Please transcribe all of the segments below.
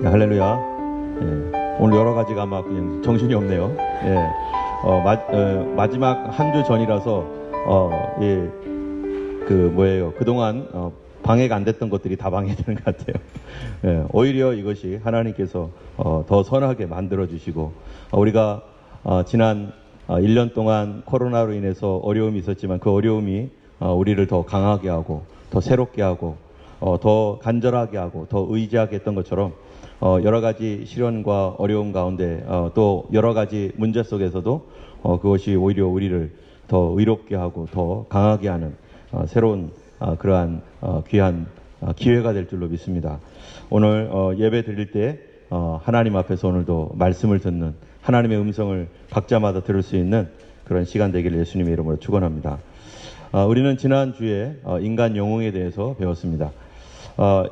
네, 할렐루야. 예, 오늘 여러 가지가 막 그냥 정신이 없네요. 마지막 한 주 전이라서 그동안 방해가 안 됐던 것들이 다 방해되는 것 같아요. 예, 오히려 이것이 하나님께서 더 선하게 만들어 주시고, 우리가 지난 1년 동안 코로나로 인해서 어려움이 있었지만 그 어려움이 우리를 더 강하게 하고 더 새롭게 하고 더 간절하게 하고 더 의지하게 했던 것처럼 여러 가지 시련과 어려움 가운데 또 여러 가지 문제 속에서도 그것이 오히려 우리를 더 의롭게 하고 더 강하게 하는 새로운 그러한 귀한 기회가 될 줄로 믿습니다. 오늘 예배 드릴 때 하나님 앞에서 오늘도 말씀을 듣는, 하나님의 음성을 각자마다 들을 수 있는 그런 시간 되기를 예수님의 이름으로 축원합니다. 우리는 지난주에 인간 영웅에 대해서 배웠습니다.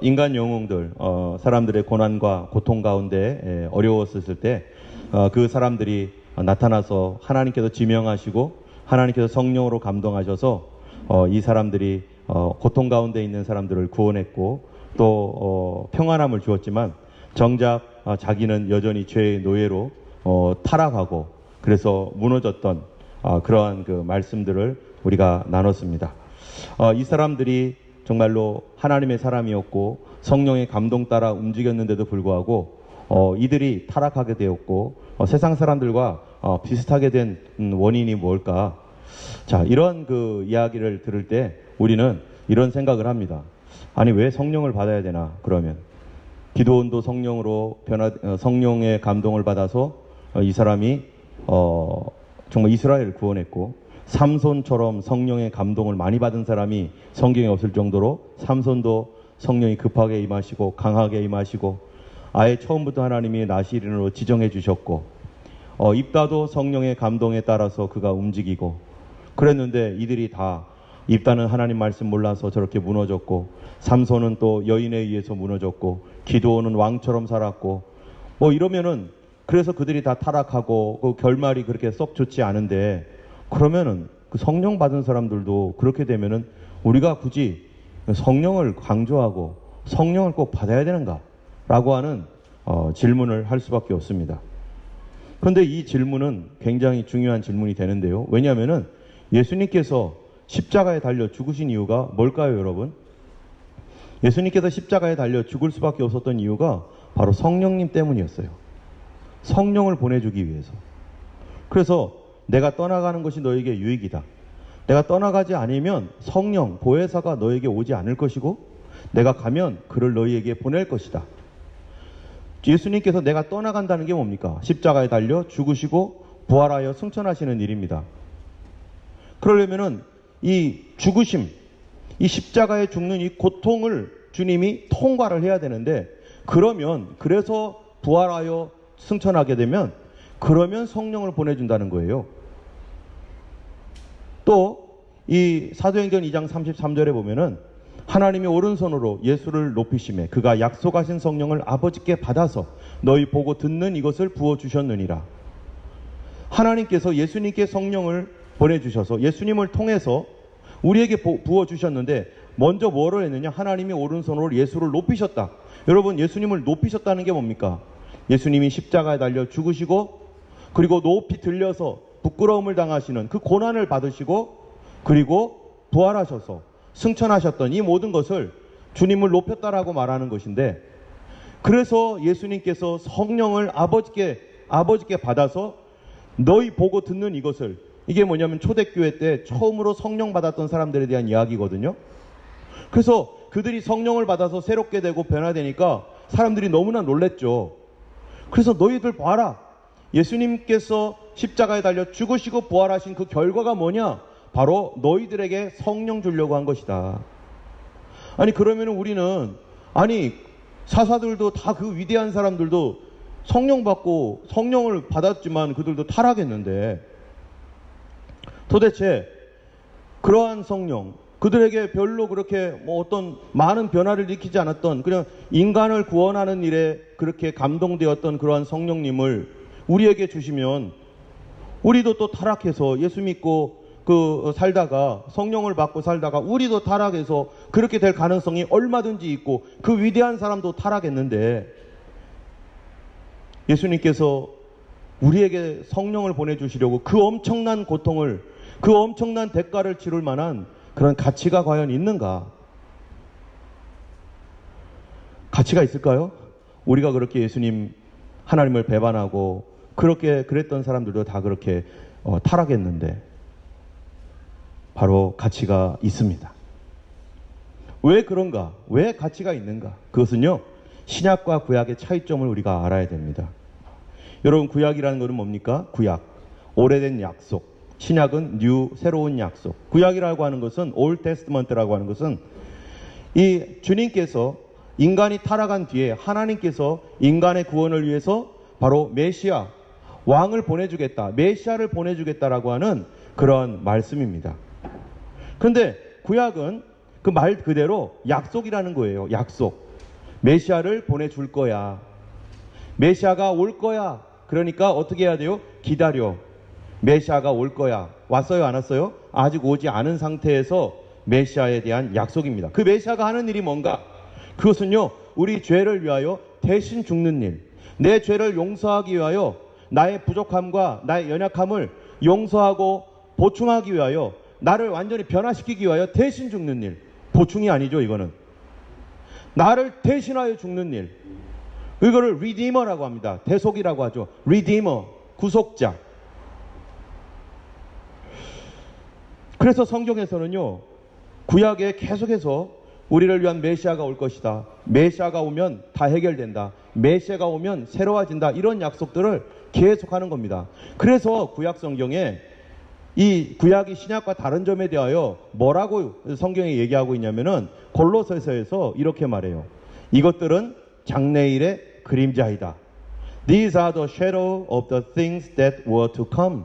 인간 영웅들, 사람들의 고난과 고통 가운데 어려웠을 때 그 사람들이 나타나서 하나님께서 지명하시고 하나님께서 성령으로 감동하셔서 이 사람들이 고통 가운데 있는 사람들을 구원했고 또 평안함을 주었지만 정작 자기는 여전히 죄의 노예로 타락하고 그래서 무너졌던 그러한 그 말씀들을 우리가 나눴습니다. 이 사람들이 정말로 하나님의 사람이었고 성령의 감동 따라 움직였는데도 불구하고 이들이 타락하게 되었고 세상 사람들과 비슷하게 된 원인이 뭘까? 자, 이런 그 이야기를 들을 때 우리는 이런 생각을 합니다. 아니, 왜 성령을 받아야 되나? 그러면 기도원도 성령으로 성령의 감동을 받아서 이 사람이 정말 이스라엘을 구원했고, 삼손처럼 성령의 감동을 많이 받은 사람이 성경에 없을 정도로 삼손도 성령이 급하게 임하시고 강하게 임하시고 아예 처음부터 하나님이 나시린으로 지정해 주셨고, 입다도 성령의 감동에 따라서 그가 움직이고 그랬는데 이들이 다 입다는 하나님 말씀 몰라서 저렇게 무너졌고, 삼손은 또 여인에 의해서 무너졌고, 기드온은 왕처럼 살았고, 이러면은 그래서 그들이 다 타락하고 그 결말이 그렇게 썩 좋지 않은데, 그러면은 그 성령 받은 사람들도 그렇게 되면은 우리가 굳이 성령을 강조하고 성령을 꼭 받아야 되는가? 라고 하는 질문을 할 수밖에 없습니다. 그런데 이 질문은 굉장히 중요한 질문이 되는데요. 왜냐하면은 예수님께서 십자가에 달려 죽으신 이유가 뭘까요, 여러분? 예수님께서 십자가에 달려 죽을 수밖에 없었던 이유가 바로 성령님 때문이었어요. 성령을 보내주기 위해서. 그래서 내가 떠나가는 것이 너에게 유익이다. 내가 떠나가지 않으면 성령, 보혜사가 너에게 오지 않을 것이고 내가 가면 그를 너희에게 보낼 것이다. 예수님께서 내가 떠나간다는 게 뭡니까? 십자가에 달려 죽으시고 부활하여 승천하시는 일입니다. 그러려면은 이 죽으심, 이 십자가에 죽는 이 고통을 주님이 통과를 해야 되는데, 그래서 부활하여 승천하게 되면 그러면 성령을 보내준다는 거예요. 또 이 사도행전 2장 33절에 보면은 하나님이 오른손으로 예수를 높이시매 그가 약속하신 성령을 아버지께 받아서 너희 보고 듣는 이것을 부어주셨느니라. 하나님께서 예수님께 성령을 보내주셔서 예수님을 통해서 우리에게 부어주셨는데, 먼저 뭐를 했느냐? 하나님이 오른손으로 예수를 높이셨다. 여러분, 예수님을 높이셨다는 게 뭡니까? 예수님이 십자가에 달려 죽으시고 그리고 높이 들려서 부끄러움을 당하시는 그 고난을 받으시고 그리고 부활하셔서 승천하셨던 이 모든 것을 주님을 높였다라고 말하는 것인데, 그래서 예수님께서 성령을 아버지께 받아서 너희 보고 듣는 이것을, 이게 뭐냐면 초대교회 때 처음으로 성령 받았던 사람들에 대한 이야기거든요. 그래서 그들이 성령을 받아서 새롭게 되고 변화되니까 사람들이 너무나 놀랬죠. 그래서 너희들 봐라, 예수님께서 십자가에 달려 죽으시고 부활하신 그 결과가 뭐냐? 바로 너희들에게 성령 주려고 한 것이다. 아니, 그러면 우리는, 사사들도 다 그 위대한 사람들도 성령 받고 성령을 받았지만 그들도 타락했는데, 도대체 그러한 성령, 그들에게 별로 그렇게 어떤 많은 변화를 일으키지 않았던, 그냥 인간을 구원하는 일에 그렇게 감동되었던 그러한 성령님을 우리에게 주시면 우리도 또 타락해서 예수 믿고 살다가 성령을 받고 살다가 우리도 타락해서 그렇게 될 가능성이 얼마든지 있고, 그 위대한 사람도 타락했는데 예수님께서 우리에게 성령을 보내주시려고 그 엄청난 고통을, 그 엄청난 대가를 치를 만한 그런 가치가 과연 있는가? 가치가 있을까요? 우리가 그렇게 예수님, 하나님을 배반하고 그렇게 그랬던 사람들도 다 그렇게 타락했는데 바로 가치가 있습니다. 왜 그런가? 왜 가치가 있는가? 그것은요, 신약과 구약의 차이점을 우리가 알아야 됩니다. 여러분, 구약이라는 것은 뭡니까? 구약, 오래된 약속. 신약은 뉴, 새로운 약속. 구약이라고 하는 것은, 올드 테스트먼트라고 하는 것은 이 주님께서 인간이 타락한 뒤에 하나님께서 인간의 구원을 위해서 바로 메시아, 왕을 보내주겠다, 메시아를 보내주겠다라고 하는 그런 말씀입니다. 그런데 구약은 그 말 그대로 약속이라는 거예요. 약속. 메시아를 보내줄 거야. 메시아가 올 거야. 그러니까 어떻게 해야 돼요? 기다려. 메시아가 올 거야. 왔어요? 안 왔어요? 아직 오지 않은 상태에서 메시아에 대한 약속입니다. 그 메시아가 하는 일이 뭔가? 그것은요, 우리 죄를 위하여 대신 죽는 일. 내 죄를 용서하기 위하여 나의 부족함과 나의 연약함을 용서하고 보충하기 위하여 나를 완전히 변화시키기 위하여 대신 죽는 일. 보충이 아니죠, 이거는. 나를 대신하여 죽는 일. 이거를 리디머라고 합니다. 대속이라고 하죠. 리디머, 구속자. 그래서 성경에서는요, 구약에 계속해서 우리를 위한 메시아가 올 것이다. 메시아가 오면 다 해결된다. 메시아가 오면 새로워진다. 이런 약속들을 계속하는 겁니다. 그래서 구약 성경에 이 구약이 신약과 다른 점에 대하여 뭐라고 성경에 얘기하고 있냐면은 골로새서에서 이렇게 말해요. 이것들은 장래일의 그림자이다. These are the shadow of the things that were to come.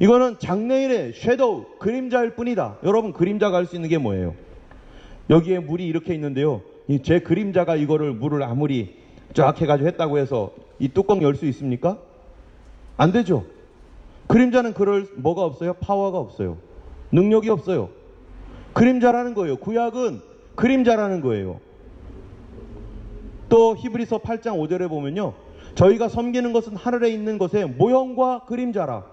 이거는 장래일의 섀도우, 그림자일 뿐이다. 여러분, 그림자가 할 수 있는 게 뭐예요? 여기에 물이 이렇게 있는데요, 제 그림자가 이거를 물을 아무리 쫙 해가지고 했다고 해서 이 뚜껑 열 수 있습니까? 안 되죠. 그림자는 그럴 뭐가 없어요? 파워가 없어요. 능력이 없어요. 그림자라는 거예요. 구약은 그림자라는 거예요. 또 히브리서 8장 5절에 보면요, 저희가 섬기는 것은 하늘에 있는 것의 모형과 그림자라.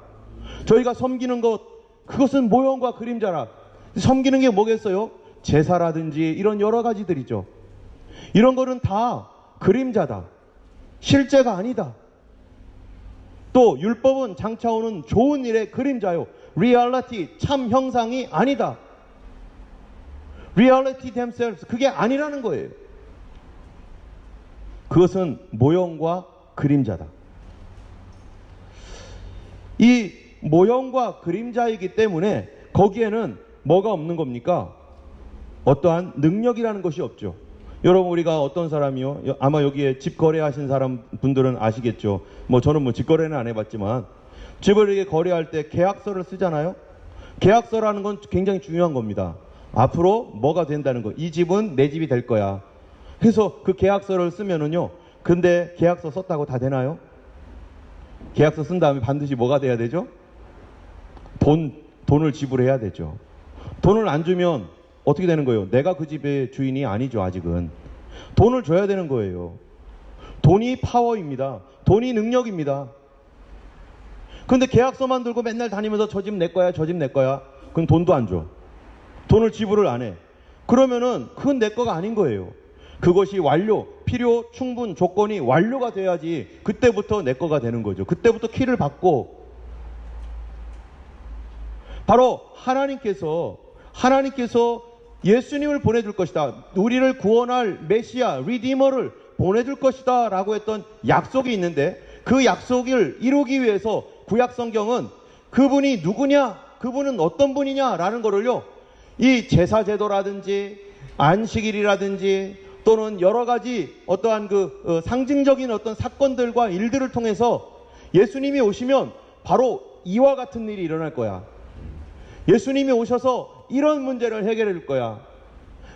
저희가 섬기는 것, 그것은 모형과 그림자라. 섬기는 게 뭐겠어요? 제사라든지 이런 여러 가지들이죠. 이런 거는 다 그림자다. 실제가 아니다. 또 율법은 장차 오는 좋은 일의 그림자요. reality, 참 형상이 아니다. reality themselves, 그게 아니라는 거예요. 그것은 모형과 그림자다. 이 모형과 그림자이기 때문에 거기에는 뭐가 없는 겁니까? 어떠한 능력이라는 것이 없죠. 여러분, 우리가 어떤 사람이요, 아마 여기에 집 거래하신 사람 분들은 아시겠죠. 저는 집 거래는 안 해봤지만 집을 이렇게 거래할 때 계약서를 쓰잖아요. 계약서라는 건 굉장히 중요한 겁니다. 앞으로 뭐가 된다는 거, 이 집은 내 집이 될 거야. 그래서 그 계약서를 쓰면은요, 근데 계약서 썼다고 다 되나요? 계약서 쓴 다음에 반드시 뭐가 돼야 되죠? 돈을 지불해야 되죠. 돈을 안 주면 어떻게 되는 거예요? 내가 그 집의 주인이 아니죠, 아직은. 돈을 줘야 되는 거예요. 돈이 파워입니다. 돈이 능력입니다. 그런데 계약서만 들고 맨날 다니면서 저 집 내 거야, 저 집 내 거야. 그럼 돈도 안 줘. 돈을 지불을 안 해. 그러면은 그건 내 거가 아닌 거예요. 그것이 완료, 필요, 충분, 조건이 완료가 돼야지 그때부터 내 거가 되는 거죠. 그때부터 키를 받고, 바로 하나님께서 예수님을 보내줄 것이다. 우리를 구원할 메시아, 리디머를 보내줄 것이다 라고 했던 약속이 있는데, 그 약속을 이루기 위해서 구약 성경은 그분이 누구냐, 그분은 어떤 분이냐 라는 거를요, 이 제사제도라든지 안식일이라든지 또는 여러 가지 어떠한 상징적인 어떤 사건들과 일들을 통해서 예수님이 오시면 바로 이와 같은 일이 일어날 거야. 예수님이 오셔서 이런 문제를 해결해 줄 거야.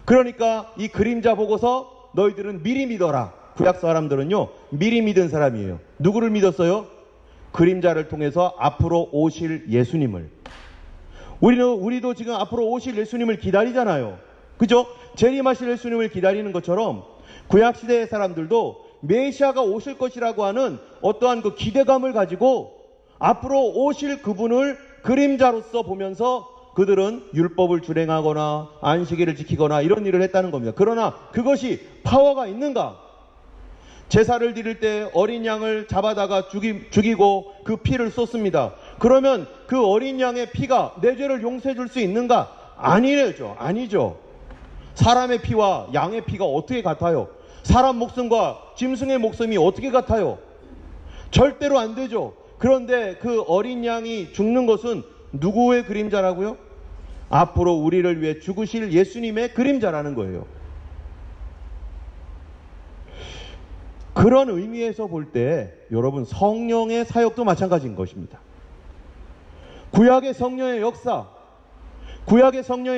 그러니까 이 그림자 보고서 너희들은 미리 믿어라. 구약 사람들은요, 미리 믿은 사람이에요. 누구를 믿었어요? 그림자를 통해서 앞으로 오실 예수님을. 우리도 지금 앞으로 오실 예수님을 기다리잖아요. 그죠? 재림하실 예수님을 기다리는 것처럼 구약시대의 사람들도 메시아가 오실 것이라고 하는 어떠한 그 기대감을 가지고 앞으로 오실 그분을 그림자로서 보면서 그들은 율법을 준행하거나 안식일을 지키거나 이런 일을 했다는 겁니다. 그러나 그것이 파워가 있는가? 제사를 드릴 때 어린 양을 잡아다가 죽이고 그 피를 쏟습니다. 그러면 그 어린 양의 피가 내 죄를 용서해 줄 수 있는가? 아니죠. 사람의 피와 양의 피가 어떻게 같아요? 사람 목숨과 짐승의 목숨이 어떻게 같아요? 절대로 안 되죠. 그런데 그 어린 양이 죽는 것은 누구의 그림자라고요? 앞으로 우리를 위해 죽으실 예수님의 그림자라는 거예요. 그런 의미에서 볼 때 여러분, 성령의 사역도 마찬가지인 것입니다. 구약의 성령의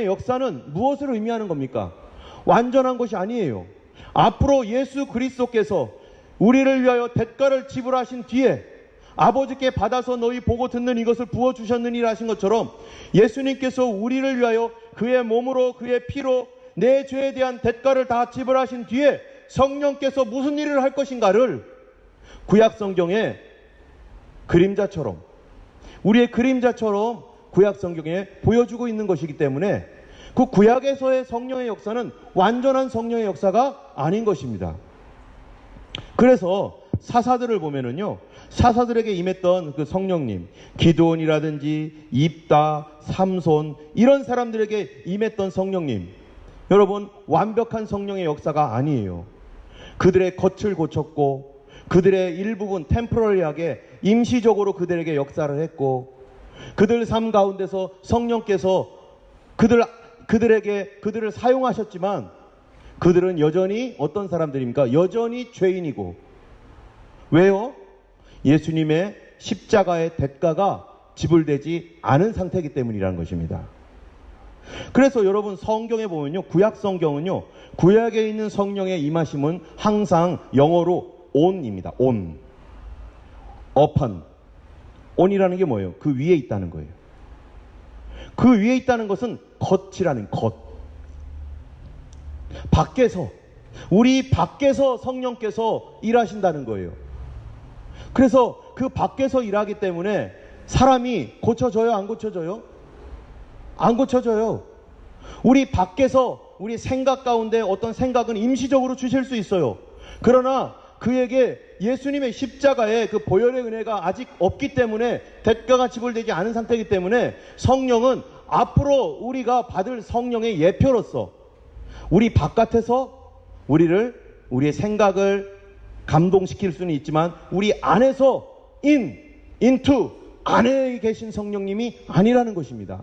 역사는 무엇을 의미하는 겁니까? 완전한 것이 아니에요. 앞으로 예수 그리스도께서 우리를 위하여 대가를 지불하신 뒤에 아버지께 받아서 너희 보고 듣는 이것을 부어주셨느니라 하신 것처럼 예수님께서 우리를 위하여 그의 몸으로 그의 피로 내 죄에 대한 대가를 다 지불하신 뒤에 성령께서 무슨 일을 할 것인가를 구약 성경의 그림자처럼, 우리의 그림자처럼 구약 성경에 보여주고 있는 것이기 때문에 그 구약에서의 성령의 역사는 완전한 성령의 역사가 아닌 것입니다. 그래서 사사들을 보면은요, 사사들에게 임했던 그 성령님, 기드온이라든지 입다, 삼손, 이런 사람들에게 임했던 성령님, 여러분, 완벽한 성령의 역사가 아니에요. 그들의 겉을 고쳤고 그들의 일부분 템포러리하게 임시적으로 그들에게 역사를 했고, 그들 삶 가운데서 성령께서 그들을 사용하셨지만 그들은 여전히 어떤 사람들입니까? 여전히 죄인이고. 왜요? 예수님의 십자가의 대가가 지불되지 않은 상태이기 때문이라는 것입니다. 그래서 여러분, 성경에 보면요, 구약 성경은요, 구약에 있는 성령의 임하심은 항상 영어로 on입니다. on, upon. on이라는 게 뭐예요? 그 위에 있다는 거예요. 그 위에 있다는 것은 겉이라는 것. 밖에서, 우리 밖에서 성령께서 일하신다는 거예요. 그래서 그 밖에서 일하기 때문에 사람이 고쳐져요? 안 고쳐져요? 안 고쳐져요. 우리 밖에서 우리 생각 가운데 어떤 생각은 임시적으로 주실 수 있어요. 그러나 그에게 예수님의 십자가의 그 보혈의 은혜가 아직 없기 때문에, 대가가 지불되지 않은 상태이기 때문에 성령은 앞으로 우리가 받을 성령의 예표로서 우리 바깥에서 우리의 생각을 감동시킬 수는 있지만 우리 안에서 into 안에 계신 성령님이 아니라는 것입니다.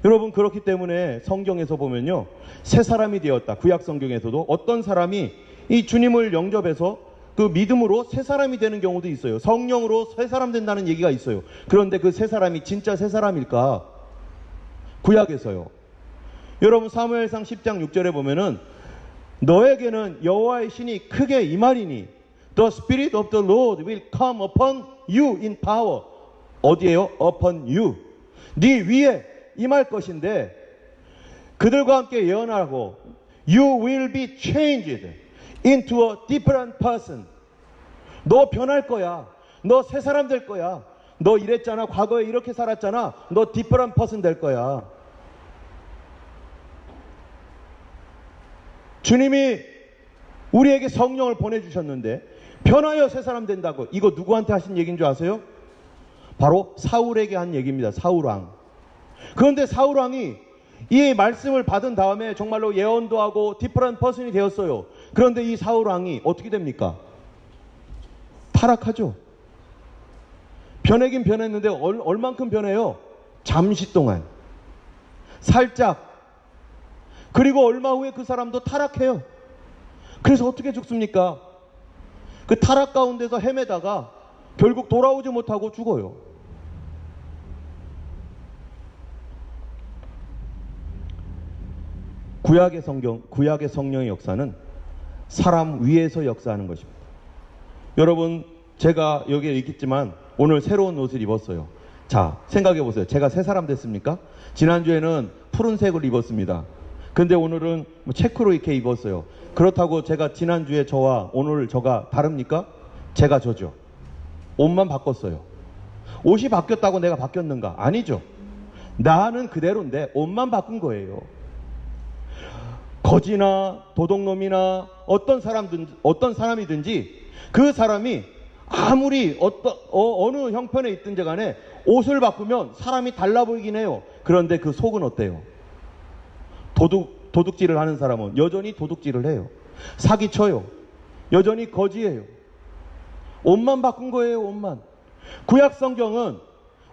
여러분, 그렇기 때문에 성경에서 보면요, 새 사람이 되었다. 구약 성경에서도 어떤 사람이 이 주님을 영접해서 그 믿음으로 새 사람이 되는 경우도 있어요. 성령으로 새 사람 된다는 얘기가 있어요. 그런데 그 새 사람이 진짜 새 사람일까? 구약에서요. 여러분, 사무엘상 10장 6절에 보면은 너에게는 여호와의 신이 크게 임하리니 The Spirit of the Lord will come upon you in power. 어디에요? upon you. 네 위에 임할 것인데 그들과 함께 예언하고 You will be changed into a different person. 너 변할 거야. 너 새 사람 될 거야. 너 이랬잖아. 과거에 이렇게 살았잖아. 너 different person 될 거야. 주님이 우리에게 성령을 보내주셨는데 변하여 새 사람 된다고. 이거 누구한테 하신 얘기인 줄 아세요? 바로 사울에게 한 얘기입니다. 사울왕. 그런데 사울왕이 이 말씀을 받은 다음에 정말로 예언도 하고 디퍼런트 퍼슨이 되었어요. 그런데 이 사울왕이 어떻게 됩니까? 타락하죠. 변하긴 변했는데 얼만큼 변해요? 잠시 동안. 살짝. 그리고 얼마 후에 그 사람도 타락해요. 그래서 어떻게 죽습니까? 그 타락 가운데서 헤매다가 결국 돌아오지 못하고 죽어요. 구약의 성령의 역사는 사람 위에서 역사하는 것입니다. 여러분, 제가 여기에 있겠지만 오늘 새로운 옷을 입었어요. 자, 생각해 보세요. 제가 새 사람 됐습니까? 지난주에는 푸른색을 입었습니다. 근데 오늘은 뭐 체크로 이렇게 입었어요. 그렇다고 제가 지난주에 저와 오늘 저가 다릅니까? 제가 저죠. 옷만 바꿨어요. 옷이 바뀌었다고 내가 바뀌었는가? 아니죠. 나는 그대로인데 옷만 바꾼 거예요. 거지나 도둑놈이나 어떤 사람이든지 그 사람이 아무리 어느 형편에 있든지 간에 옷을 바꾸면 사람이 달라 보이긴 해요. 그런데 그 속은 어때요? 도둑질을 하는 사람은 여전히 도둑질을 해요. 사기쳐요. 여전히 거지예요. 옷만 바꾼 거예요. 옷만. 구약 성경은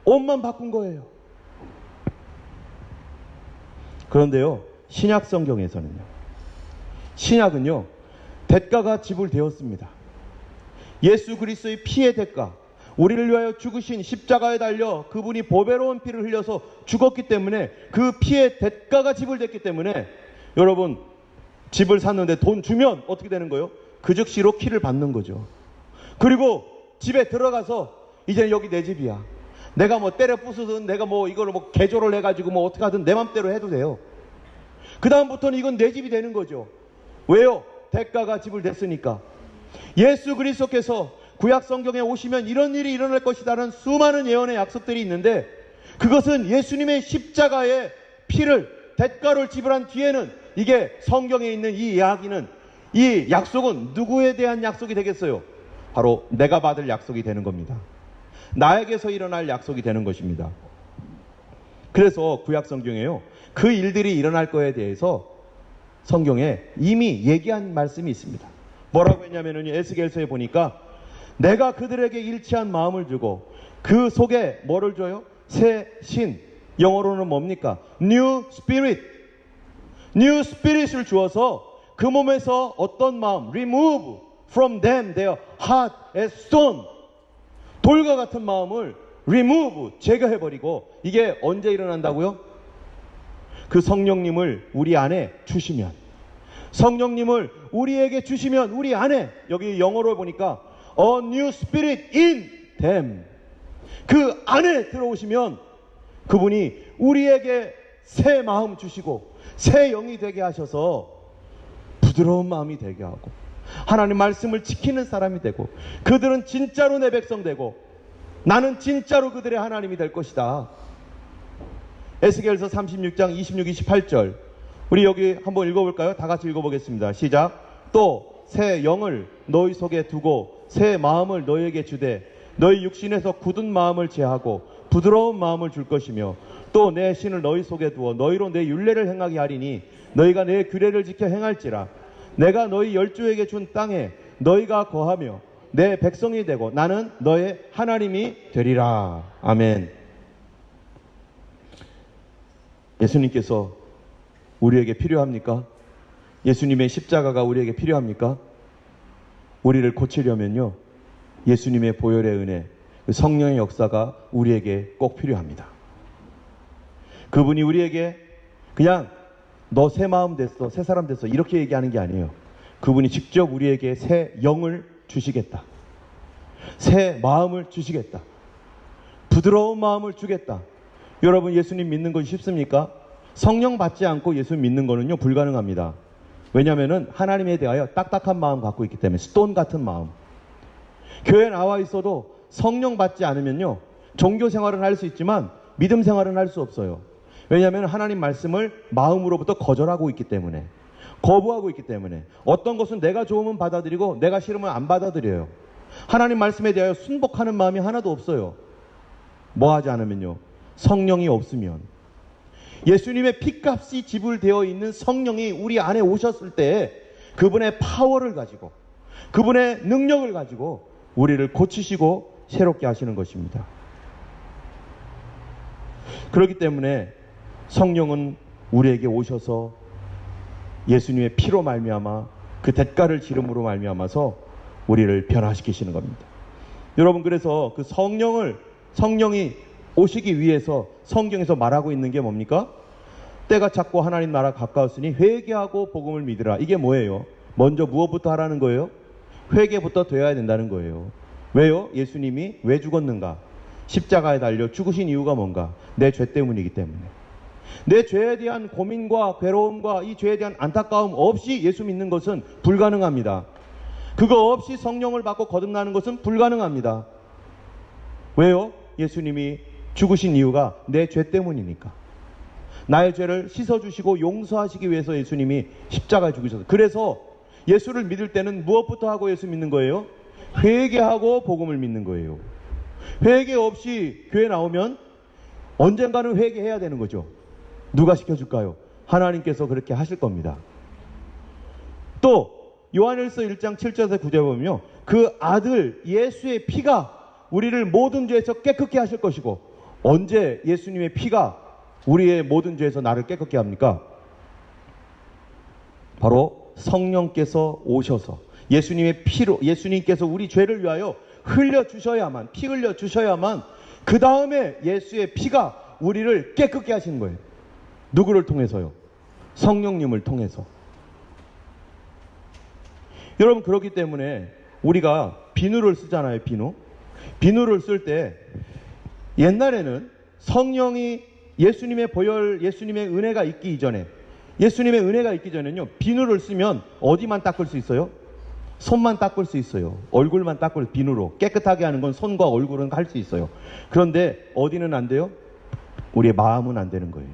옷만 바꾼 거예요. 그런데요, 신약 성경에서는요, 신약은요, 대가가 지불되었습니다. 예수 그리스도의 피의 대가, 우리를 위하여 죽으신 십자가에 달려 그분이 보배로운 피를 흘려서 죽었기 때문에 그 피의 대가가 지불됐기 때문에 여러분, 집을 샀는데 돈 주면 어떻게 되는 거예요? 그 즉시로 키를 받는 거죠. 그리고 집에 들어가서 이제 여기 내 집이야. 내가 뭐 때려 부수든 내가 뭐 이걸 뭐 개조를 해가지고 뭐 어떻게 하든 내 맘대로 해도 돼요. 그 다음부터는 이건 내 집이 되는 거죠. 왜요? 대가가 지불됐으니까. 예수 그리스도께서 구약 성경에 오시면 이런 일이 일어날 것이라는 수많은 예언의 약속들이 있는데, 그것은 예수님의 십자가의 피를, 대가를 지불한 뒤에는 이게 성경에 있는 이 이야기는, 이 약속은 누구에 대한 약속이 되겠어요? 바로 내가 받을 약속이 되는 겁니다. 나에게서 일어날 약속이 되는 것입니다. 그래서 구약 성경에요, 그 일들이 일어날 거에 대해서 성경에 이미 얘기한 말씀이 있습니다. 뭐라고 했냐면은 에스겔서에 보니까 내가 그들에게 일치한 마음을 주고 그 속에 뭐를 줘요? 새 신, 영어로는 뭡니까? New Spirit. New Spirit을 주어서 그 몸에서 어떤 마음, remove from them their heart as stone, 돌과 같은 마음을 remove, 제거해버리고, 이게 언제 일어난다고요? 그 성령님을 우리 안에 주시면, 성령님을 우리에게 주시면 우리 안에, 여기 영어로 보니까 A new spirit in them, 그 안에 들어오시면 그분이 우리에게 새 마음 주시고 새 영이 되게 하셔서 부드러운 마음이 되게 하고 하나님 말씀을 지키는 사람이 되고, 그들은 진짜로 내 백성 되고 나는 진짜로 그들의 하나님이 될 것이다. 에스겔서 36장 26, 28절 우리 여기 한번 읽어볼까요? 다 같이 읽어보겠습니다. 시작. 또 새 영을 너희 속에 두고 새 마음을 너희에게 주되 너희 육신에서 굳은 마음을 제하고 부드러운 마음을 줄 것이며, 또 내 신을 너희 속에 두어 너희로 내 율례를 행하게 하리니 너희가 내 규례를 지켜 행할지라. 내가 너희 열조에게 준 땅에 너희가 거하며 내 백성이 되고 나는 너의 하나님이 되리라. 아멘. 예수님께서 우리에게 필요합니까? 예수님의 십자가가 우리에게 필요합니까? 우리를 고치려면요, 예수님의 보혈의 은혜, 성령의 역사가 우리에게 꼭 필요합니다. 그분이 우리에게 그냥 너 새 마음 됐어, 새 사람 됐어 이렇게 얘기하는 게 아니에요. 그분이 직접 우리에게 새 영을 주시겠다, 새 마음을 주시겠다, 부드러운 마음을 주겠다. 여러분, 예수님 믿는 것이 쉽습니까? 성령 받지 않고 예수 믿는 거는요 불가능합니다. 왜냐하면 하나님에 대하여 딱딱한 마음 갖고 있기 때문에, 스톤 같은 마음. 교회에 나와 있어도 성령 받지 않으면요 종교 생활은 할 수 있지만 믿음 생활은 할 수 없어요. 왜냐하면 하나님 말씀을 마음으로부터 거절하고 있기 때문에, 거부하고 있기 때문에. 어떤 것은 내가 좋으면 받아들이고 내가 싫으면 안 받아들여요. 하나님 말씀에 대하여 순복하는 마음이 하나도 없어요. 뭐 하지 않으면요, 성령이 없으면. 예수님의 피값이 지불되어 있는 성령이 우리 안에 오셨을 때 그분의 파워를 가지고, 그분의 능력을 가지고 우리를 고치시고 새롭게 하시는 것입니다. 그렇기 때문에 성령은 우리에게 오셔서 예수님의 피로 말미암아 그 대가를 지름으로 말미암아서 우리를 변화시키시는 겁니다. 여러분, 그래서 그 성령이 오시기 위해서 성경에서 말하고 있는 게 뭡니까? 때가 찼고 하나님 나라 가까웠으니 회개하고 복음을 믿으라. 이게 뭐예요? 먼저 무엇부터 하라는 거예요? 회개부터 되어야 된다는 거예요. 왜요? 예수님이 왜 죽었는가? 십자가에 달려 죽으신 이유가 뭔가? 내 죄 때문이기 때문에. 내 죄에 대한 고민과 괴로움과 이 죄에 대한 안타까움 없이 예수 믿는 것은 불가능합니다. 그거 없이 성령을 받고 거듭나는 것은 불가능합니다. 왜요? 예수님이 죽으신 이유가 내 죄 때문이니까. 나의 죄를 씻어주시고 용서하시기 위해서 예수님이 십자가에 죽으셨어요. 그래서 예수를 믿을 때는 무엇부터 하고 예수 믿는 거예요? 회개하고 복음을 믿는 거예요. 회개 없이 교회 나오면 언젠가는 회개해야 되는 거죠. 누가 시켜줄까요? 하나님께서 그렇게 하실 겁니다. 또 요한일서 1장 7절에서 9절에 보면요, 그 아들 예수의 피가 우리를 모든 죄에서 깨끗게 하실 것이고, 언제 예수님의 피가 우리의 모든 죄에서 나를 깨끗게 합니까? 바로 성령께서 오셔서 예수님의 피로, 예수님께서 우리 죄를 위하여 흘려주셔야만, 피 흘려주셔야만 그 다음에 예수의 피가 우리를 깨끗게 하시는 거예요. 누구를 통해서요? 성령님을 통해서. 여러분, 그렇기 때문에 우리가 비누를 쓰잖아요. 비누를 쓸 때 옛날에는 성령이 예수님의 보혈, 예수님의 은혜가 있기 이전에, 예수님의 은혜가 있기 전에는요, 비누를 쓰면 어디만 닦을 수 있어요? 손만 닦을 수 있어요. 얼굴만 닦을, 비누로 깨끗하게 하는 건 손과 얼굴은 할 수 있어요. 그런데 어디는 안 돼요? 우리의 마음은 안 되는 거예요.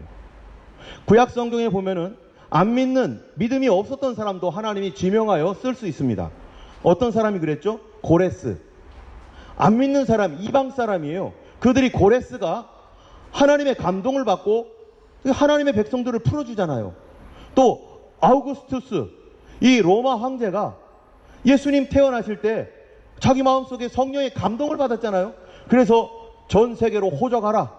구약 성경에 보면은 안 믿는, 믿음이 없었던 사람도 하나님이 지명하여 쓸 수 있습니다. 어떤 사람이 그랬죠? 고레스. 안 믿는 사람, 이방 사람이에요. 그들이, 고레스가 하나님의 감동을 받고 하나님의 백성들을 풀어주잖아요. 또 아우구스투스, 이 로마 황제가 예수님 태어나실 때 자기 마음속에 성령의 감동을 받았잖아요. 그래서 전 세계로 호적하라,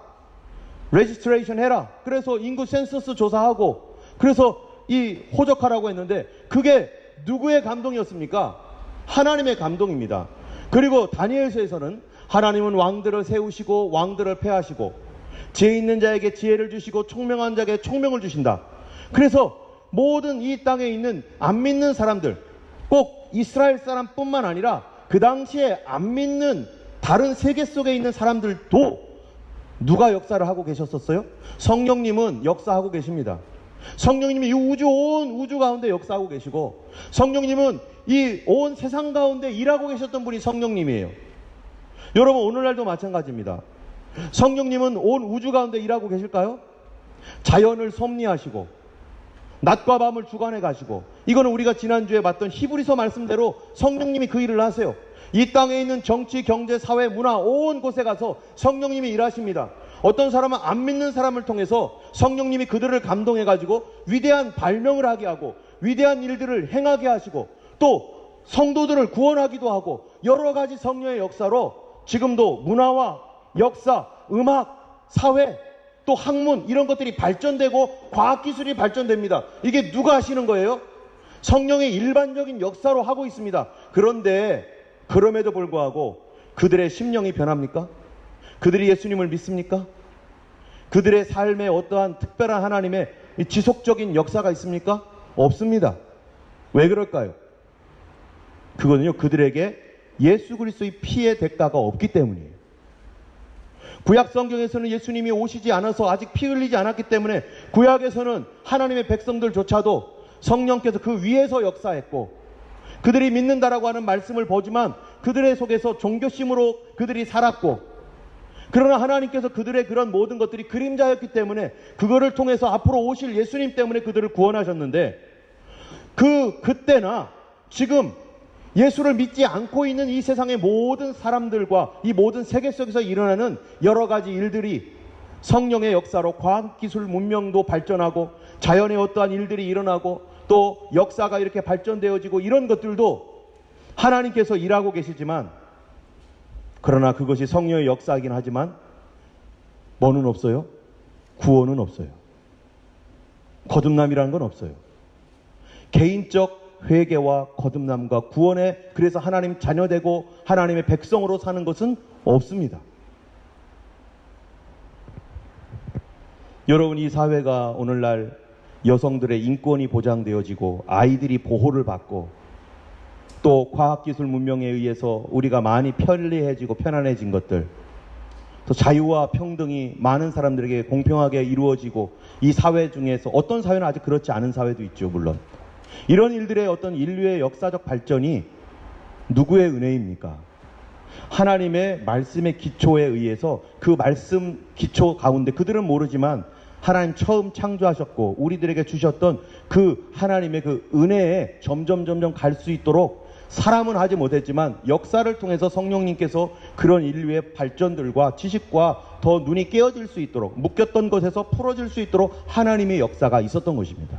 레지스트레이션 해라. 그래서 인구 센서스 조사하고, 그래서 이 호적하라고 했는데, 그게 누구의 감동이었습니까? 하나님의 감동입니다. 그리고 다니엘서에서는 하나님은 왕들을 세우시고 왕들을 폐하시고 지혜 있는 자에게 지혜를 주시고 총명한 자에게 총명을 주신다. 그래서 모든 이 땅에 있는 안 믿는 사람들, 꼭 이스라엘 사람뿐만 아니라 그 당시에 안 믿는 다른 세계 속에 있는 사람들도 누가 역사를 하고 계셨었어요? 성령님은 역사하고 계십니다. 성령님이 이 우주, 온 우주 가운데 역사하고 계시고, 성령님은 이 온 세상 가운데 일하고 계셨던 분이 성령님이에요. 여러분, 오늘날도 마찬가지입니다. 성령님은 온 우주 가운데 일하고 계실까요? 자연을 섭리하시고 낮과 밤을 주관해 가시고, 이거는 우리가 지난주에 봤던 히브리서 말씀대로 성령님이 그 일을 하세요. 이 땅에 있는 정치, 경제, 사회, 문화 온 곳에 가서 성령님이 일하십니다. 어떤 사람은 안 믿는 사람을 통해서 성령님이 그들을 감동해 가지고 위대한 발명을 하게 하고 위대한 일들을 행하게 하시고, 또 성도들을 구원하기도 하고, 여러 가지 성령의 역사로 지금도 문화와 역사, 음악, 사회, 또 학문, 이런 것들이 발전되고 과학기술이 발전됩니다. 이게 누가 하시는 거예요? 성령의 일반적인 역사로 하고 있습니다. 그런데 그럼에도 불구하고 그들의 심령이 변합니까? 그들이 예수님을 믿습니까? 그들의 삶에 어떠한 특별한 하나님의 지속적인 역사가 있습니까? 없습니다. 왜 그럴까요? 그거는요, 그들에게 예수 그리스도의 피의 대가가 없기 때문이에요. 구약 성경에서는 예수님이 오시지 않아서 아직 피 흘리지 않았기 때문에 구약에서는 하나님의 백성들조차도 성령께서 그 위에서 역사했고, 그들이 믿는다라고 하는 말씀을 보지만 그들의 속에서 종교심으로 그들이 살았고, 그러나 하나님께서 그들의 그런 모든 것들이 그림자였기 때문에 그거를 통해서 앞으로 오실 예수님 때문에 그들을 구원하셨는데, 그때나 지금 예수를 믿지 않고 있는 이 세상의 모든 사람들과 이 모든 세계 속에서 일어나는 여러 가지 일들이 성령의 역사로 과학기술 문명도 발전하고 자연의 어떠한 일들이 일어나고 또 역사가 이렇게 발전되어지고, 이런 것들도 하나님께서 일하고 계시지만, 그러나 그것이 성령의 역사이긴 하지만 뭐는 없어요? 구원은 없어요. 거듭남이라는 건 없어요. 개인적 회개와 거듭남과 구원에, 그래서 하나님 자녀되고 하나님의 백성으로 사는 것은 없습니다. 여러분, 이 사회가 오늘날 여성들의 인권이 보장되어지고 아이들이 보호를 받고 또 과학기술 문명에 의해서 우리가 많이 편리해지고 편안해진 것들, 또 자유와 평등이 많은 사람들에게 공평하게 이루어지고, 이 사회 중에서 어떤 사회는 아직 그렇지 않은 사회도 있죠, 물론. 이런 일들의 어떤 인류의 역사적 발전이 누구의 은혜입니까? 하나님의 말씀의 기초에 의해서, 그 말씀 기초 가운데 그들은 모르지만 하나님 처음 창조하셨고 우리들에게 주셨던 그 하나님의 그 은혜에 점점 갈 수 있도록, 사람은 하지 못했지만 역사를 통해서 성령님께서 그런 인류의 발전들과 지식과 더 눈이 깨어질 수 있도록, 묶였던 것에서 풀어질 수 있도록 하나님의 역사가 있었던 것입니다.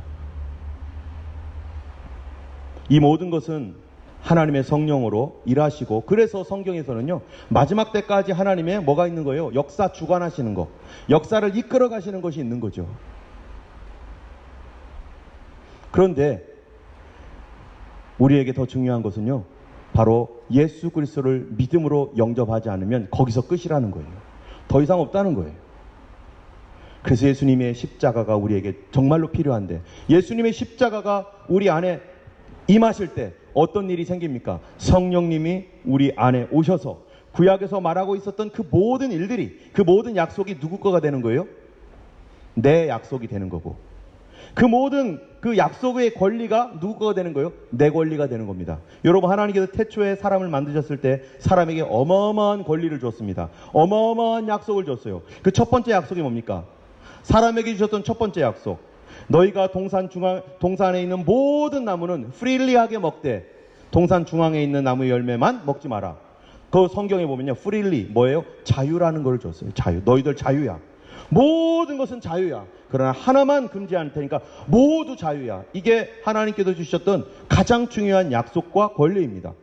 이 모든 것은 하나님의 성령으로 일하시고, 그래서 성경에서는요, 마지막 때까지 하나님의 뭐가 있는 거예요? 역사 주관하시는 거, 역사를 이끌어 가시는 것이 있는 거죠. 그런데 우리에게 더 중요한 것은요, 바로 예수 그리스도를 믿음으로 영접하지 않으면 거기서 끝이라는 거예요. 더 이상 없다는 거예요. 그래서 예수님의 십자가가 우리에게 정말로 필요한데, 예수님의 십자가가 우리 안에 임하실 때 어떤 일이 생깁니까? 성령님이 우리 안에 오셔서 구약에서 말하고 있었던 그 모든 일들이, 그 모든 약속이 누구 거가 되는 거예요? 내 약속이 되는 거고, 그 모든 그 약속의 권리가 누구 거가 되는 거예요? 내 권리가 되는 겁니다. 여러분, 하나님께서 태초에 사람을 만드셨을 때 사람에게 어마어마한 권리를 줬습니다. 어마어마한 약속을 줬어요. 그 첫 번째 약속이 뭡니까? 사람에게 주셨던 첫 번째 약속, 너희가 동산에 있는 모든 나무는 프릴리하게 먹되 동산 중앙에 있는 나무 열매만 먹지 마라. 그 성경에 보면요, 프릴리 뭐예요? 자유라는 걸 줬어요. 자유. 너희들 자유야. 모든 것은 자유야. 그러나 하나만 금지할 테니까 모두 자유야. 이게 하나님께서 주셨던 가장 중요한 약속과 권리입니다.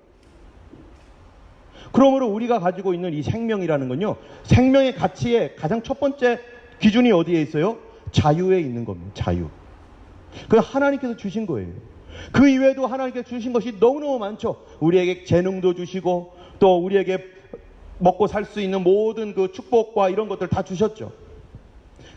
그러므로 우리가 가지고 있는 이 생명이라는 건요, 생명의 가치의 가장 첫 번째 기준이 어디에 있어요? 자유에 있는 겁니다. 자유. 그 하나님께서 주신 거예요. 그 이외에도 하나님께서 주신 것이 너무너무 많죠. 우리에게 재능도 주시고, 또 우리에게 먹고 살 수 있는 모든 그 축복과 이런 것들 다 주셨죠.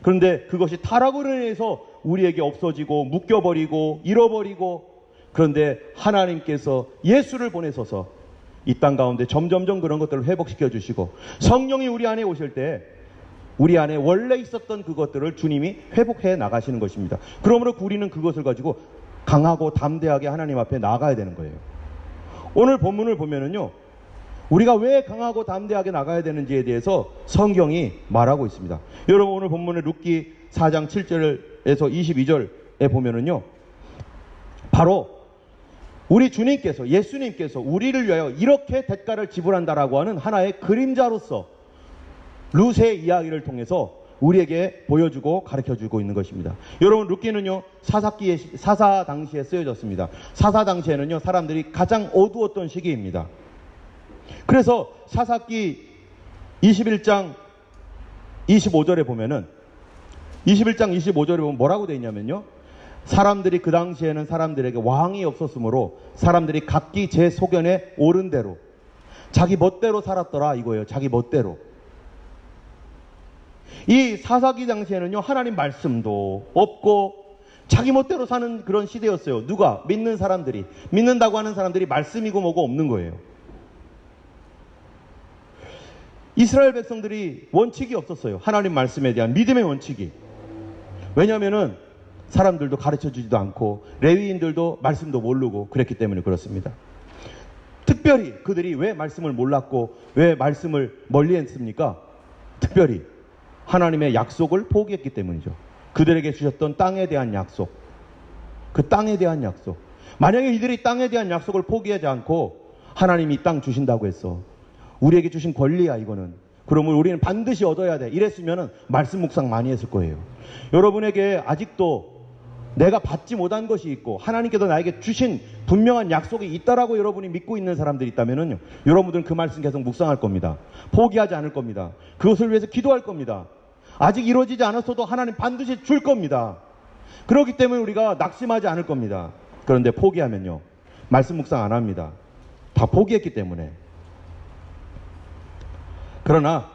그런데 그것이 타락으로 인해서 우리에게 없어지고 묶여버리고 잃어버리고, 그런데 하나님께서 예수를 보내셔서 이 땅 가운데 점점점 그런 것들을 회복시켜 주시고, 성령이 우리 안에 오실 때 우리 안에 원래 있었던 그것들을 주님이 회복해 나가시는 것입니다. 그러므로 우리는 그것을 가지고 강하고 담대하게 하나님 앞에 나가야 되는 거예요. 오늘 본문을 보면은요, 우리가 왜 강하고 담대하게 나가야 되는지에 대해서 성경이 말하고 있습니다. 여러분, 오늘 본문의 룻기 4장 7절에서 22절에 보면은요, 바로 우리 주님께서, 예수님께서 우리를 위하여 이렇게 대가를 지불한다라고 하는 하나의 그림자로서 룻의 이야기를 통해서 우리에게 보여주고 가르쳐주고 있는 것입니다. 여러분, 룻기는요, 사사 당시에 쓰여졌습니다. 사사 당시에는요, 사람들이 가장 어두웠던 시기입니다. 그래서 사사기 21장 25절에 보면은, 21장 25절에 보면 뭐라고 되어 있냐면요, 사람들이 그 당시에는 사람들에게 왕이 없었으므로 사람들이 각기 제 소견에 옳은 대로 자기 멋대로 살았더라 이거예요. 자기 멋대로. 이 사사기 당시에는요, 하나님 말씀도 없고 자기 멋대로 사는 그런 시대였어요. 누가? 믿는 사람들이, 믿는다고 하는 사람들이 말씀이고 뭐고 없는 거예요. 이스라엘 백성들이 원칙이 없었어요. 하나님 말씀에 대한 믿음의 원칙이. 왜냐하면은 사람들도 가르쳐주지도 않고 레위인들도 말씀도 모르고 그랬기 때문에 그렇습니다. 특별히 그들이 왜 말씀을 몰랐고 왜 말씀을 멀리 했습니까? 특별히 하나님의 약속을 포기했기 때문이죠. 그들에게 주셨던 땅에 대한 약속, 그 땅에 대한 약속. 만약에 이들이 땅에 대한 약속을 포기하지 않고 하나님이 이 땅 주신다고 했어, 우리에게 주신 권리야 이거는, 그러면 우리는 반드시 얻어야 돼, 이랬으면 말씀 묵상 많이 했을 거예요. 여러분에게 아직도 내가 받지 못한 것이 있고 하나님께서 나에게 주신 분명한 약속이 있다라고 여러분이 믿고 있는 사람들이 있다면요, 여러분들은 그 말씀 계속 묵상할 겁니다. 포기하지 않을 겁니다. 그것을 위해서 기도할 겁니다. 아직 이루어지지 않았어도 하나님 반드시 줄 겁니다. 그렇기 때문에 우리가 낙심하지 않을 겁니다. 그런데 포기하면요, 말씀 묵상 안 합니다. 다 포기했기 때문에. 그러나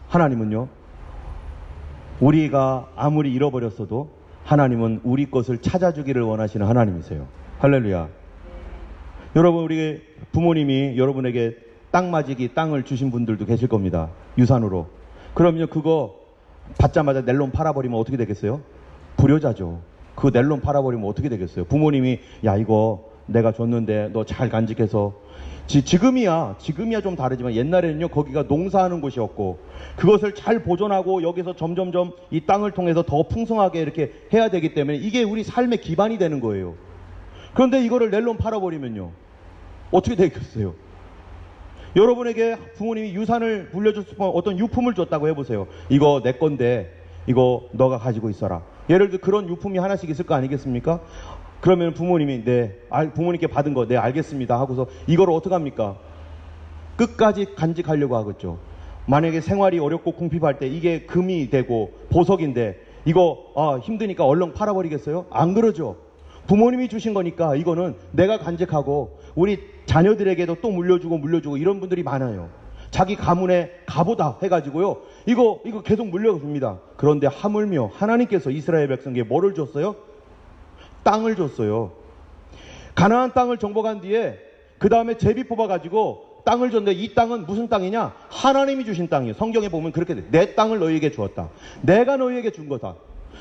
하나님은요, 우리가 아무리 잃어버렸어도 하나님은 우리 것을 찾아주기를 원하시는 하나님이세요. 할렐루야. 여러분, 우리 부모님이 여러분에게 땅 맞이기 땅을 주신 분들도 계실 겁니다. 유산으로. 그러면 그거 받자마자 넬론 팔아버리면 어떻게 되겠어요? 불효자죠. 그 넬론 팔아버리면 어떻게 되겠어요? 부모님이 야 이거 내가 줬는데 너 잘 간직해서 지금이야 좀 다르지만 옛날에는요 거기가 농사하는 곳이었고 그것을 잘 보존하고 여기서 점점점 이 땅을 통해서 더 풍성하게 이렇게 해야 되기 때문에 이게 우리 삶의 기반이 되는 거예요. 그런데 이거를 넬론 팔아버리면요 어떻게 되겠어요? 여러분에게 부모님이 유산을 물려줬을 때 어떤 유품을 줬다고 해보세요. 이거 내 건데 이거 너가 가지고 있어라. 예를 들어 그런 유품이 하나씩 있을 거 아니겠습니까? 그러면 부모님이 부모님께 받은 거 알겠습니다 하고서 이걸 어떡합니까? 끝까지 간직하려고 하겠죠. 만약에 생활이 어렵고 궁핍할 때 이게 금이 되고 보석인데 이거 힘드니까 얼른 팔아버리겠어요? 안 그러죠. 부모님이 주신 거니까 이거는 내가 간직하고 우리 자녀들에게도 또 물려주고 이런 분들이 많아요. 자기 가문에 가보다 해가지고요 이거 계속 물려줍니다. 그런데 하물며 하나님께서 이스라엘 백성에게 뭐를 줬어요? 땅을 줬어요. 가나안 땅을 정복한 뒤에 그 다음에 제비 뽑아가지고 땅을 줬는데 이 땅은 무슨 땅이냐? 하나님이 주신 땅이에요. 성경에 보면 그렇게 돼. 내 땅을 너희에게 주었다. 내가 너희에게 준 거다.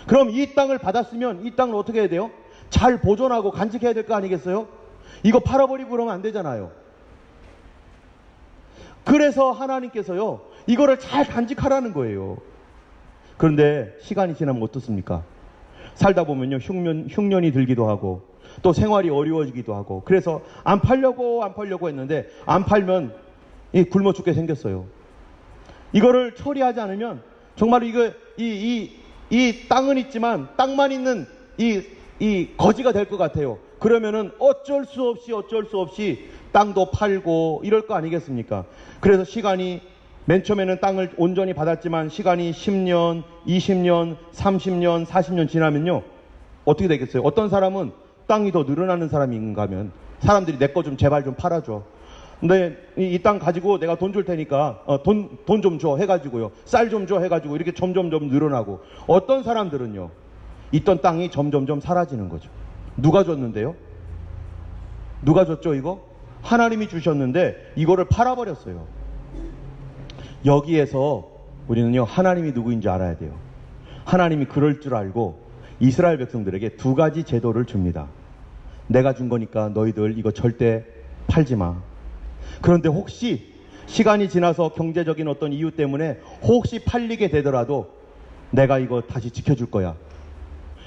그럼 이 땅을 받았으면 이 땅을 어떻게 해야 돼요? 잘 보존하고 간직해야 될 거 아니겠어요? 이거 팔아버리고 그러면 안 되잖아요. 그래서 하나님께서요 이거를 잘 간직하라는 거예요. 그런데 시간이 지나면 어떻습니까? 살다 보면요 흉년이 들기도 하고 또 생활이 어려워지기도 하고 그래서 안 팔려고 했는데 안 팔면 굶어 죽게 생겼어요. 이거를 처리하지 않으면 정말 이 땅은 있지만 땅만 있는 이 거지가 될 것 같아요. 그러면은 어쩔 수 없이 땅도 팔고 이럴 거 아니겠습니까? 그래서 시간이 맨 처음에는 땅을 온전히 받았지만 시간이 10년, 20년, 30년, 40년 지나면요 어떻게 되겠어요? 어떤 사람은 땅이 더 늘어나는 사람이 있는가 하면 사람들이 내 거 좀 제발 좀 팔아줘. 근데 이 땅 가지고 내가 돈 줄 테니까 돈 좀 줘 해가지고요 쌀 좀 줘 해가지고 이렇게 점점 늘어나고 어떤 사람들은요 있던 땅이 점점 사라지는 거죠. 누가 줬는데요? 누가 줬죠 이거? 하나님이 주셨는데 이거를 팔아버렸어요. 여기에서 우리는요 하나님이 누구인지 알아야 돼요. 하나님이 그럴 줄 알고 이스라엘 백성들에게 두 가지 제도를 줍니다. 내가 준 거니까 너희들 이거 절대 팔지 마. 그런데 혹시 시간이 지나서 경제적인 어떤 이유 때문에 혹시 팔리게 되더라도 내가 이거 다시 지켜줄 거야.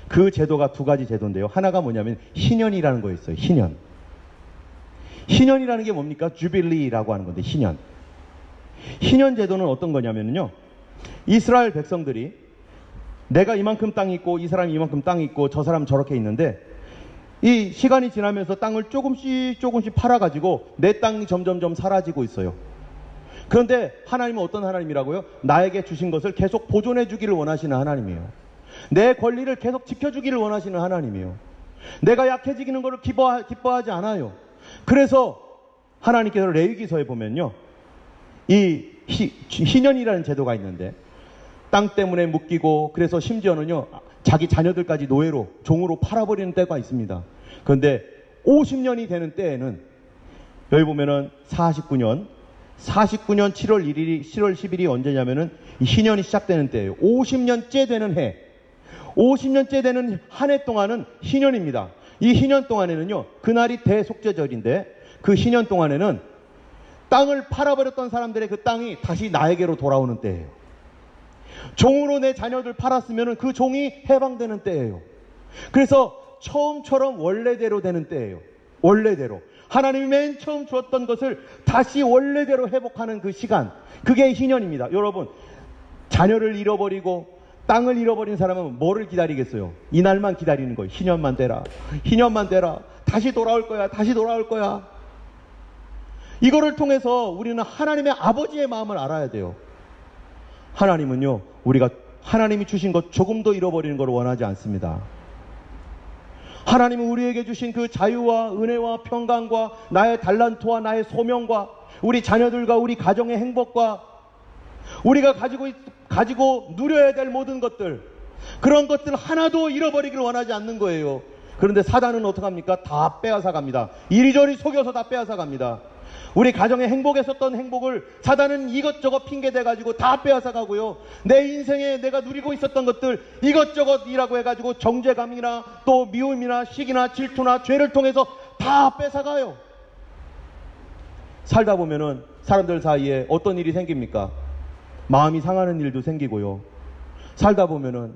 그 제도가 두 가지 제도인데요. 하나가 뭐냐면 희년이라는 거였어요. 희년. 희년이라는 게 뭡니까? 주빌리라고 하는 건데 희년. 희년 제도는 어떤 거냐면요. 이스라엘 백성들이 내가 이만큼 땅이 있고 이 사람이 이만큼 땅이 있고 저 사람 저렇게 있는데 이 시간이 지나면서 땅을 조금씩 팔아가지고 내 땅이 점점 사라지고 있어요. 그런데 하나님은 어떤 하나님이라고요? 나에게 주신 것을 계속 보존해 주기를 원하시는 하나님이에요. 내 권리를 계속 지켜주기를 원하시는 하나님이에요. 내가 약해지는 것을 기뻐하지 않아요. 그래서 하나님께서 레위기서에 보면요 이 희년이라는 제도가 있는데 땅 때문에 묶이고 그래서 심지어는요 자기 자녀들까지 노예로 종으로 팔아버리는 때가 있습니다. 그런데 50년이 되는 때에는 여기 보면은 49년 7월 10일이 언제냐면은 이 희년이 시작되는 때예요. 50년째 되는 해, 50년째 되는 한 해 동안은 희년입니다. 이 희년 동안에는요 그날이 대속죄절인데 그 희년 동안에는 땅을 팔아버렸던 사람들의 그 땅이 다시 나에게로 돌아오는 때예요. 종으로 내 자녀들 팔았으면 그 종이 해방되는 때예요. 그래서 처음처럼 원래대로 되는 때예요. 원래대로. 하나님이 맨 처음 주었던 것을 다시 원래대로 회복하는 그 시간, 그게 희년입니다. 여러분, 자녀를 잃어버리고 땅을 잃어버린 사람은 뭐를 기다리겠어요? 이날만 기다리는 거예요. 희년만 되라. 희년만 되라. 다시 돌아올 거야. 다시 돌아올 거야. 이거를 통해서 우리는 하나님의 아버지의 마음을 알아야 돼요. 하나님은요, 우리가 하나님이 주신 것 조금도 잃어버리는 걸 원하지 않습니다. 하나님은 우리에게 주신 그 자유와 은혜와 평강과 나의 달란트와 나의 소명과 우리 자녀들과 우리 가정의 행복과 우리가 가지고 누려야 될 모든 것들, 그런 것들 하나도 잃어버리기를 원하지 않는 거예요. 그런데 사단은 어떡합니까? 다 빼앗아 갑니다. 이리저리 속여서 다 빼앗아 갑니다. 우리 가정에 행복했었던 행복을 사단은 이것저것 핑계대가지고 다 빼앗아가고요. 내 인생에 내가 누리고 있었던 것들 이것저것이라고 해가지고 정죄감이나 또 미움이나 시기나 질투나 죄를 통해서 다 뺏어가요. 살다 보면은 사람들 사이에 어떤 일이 생깁니까? 마음이 상하는 일도 생기고요. 살다 보면은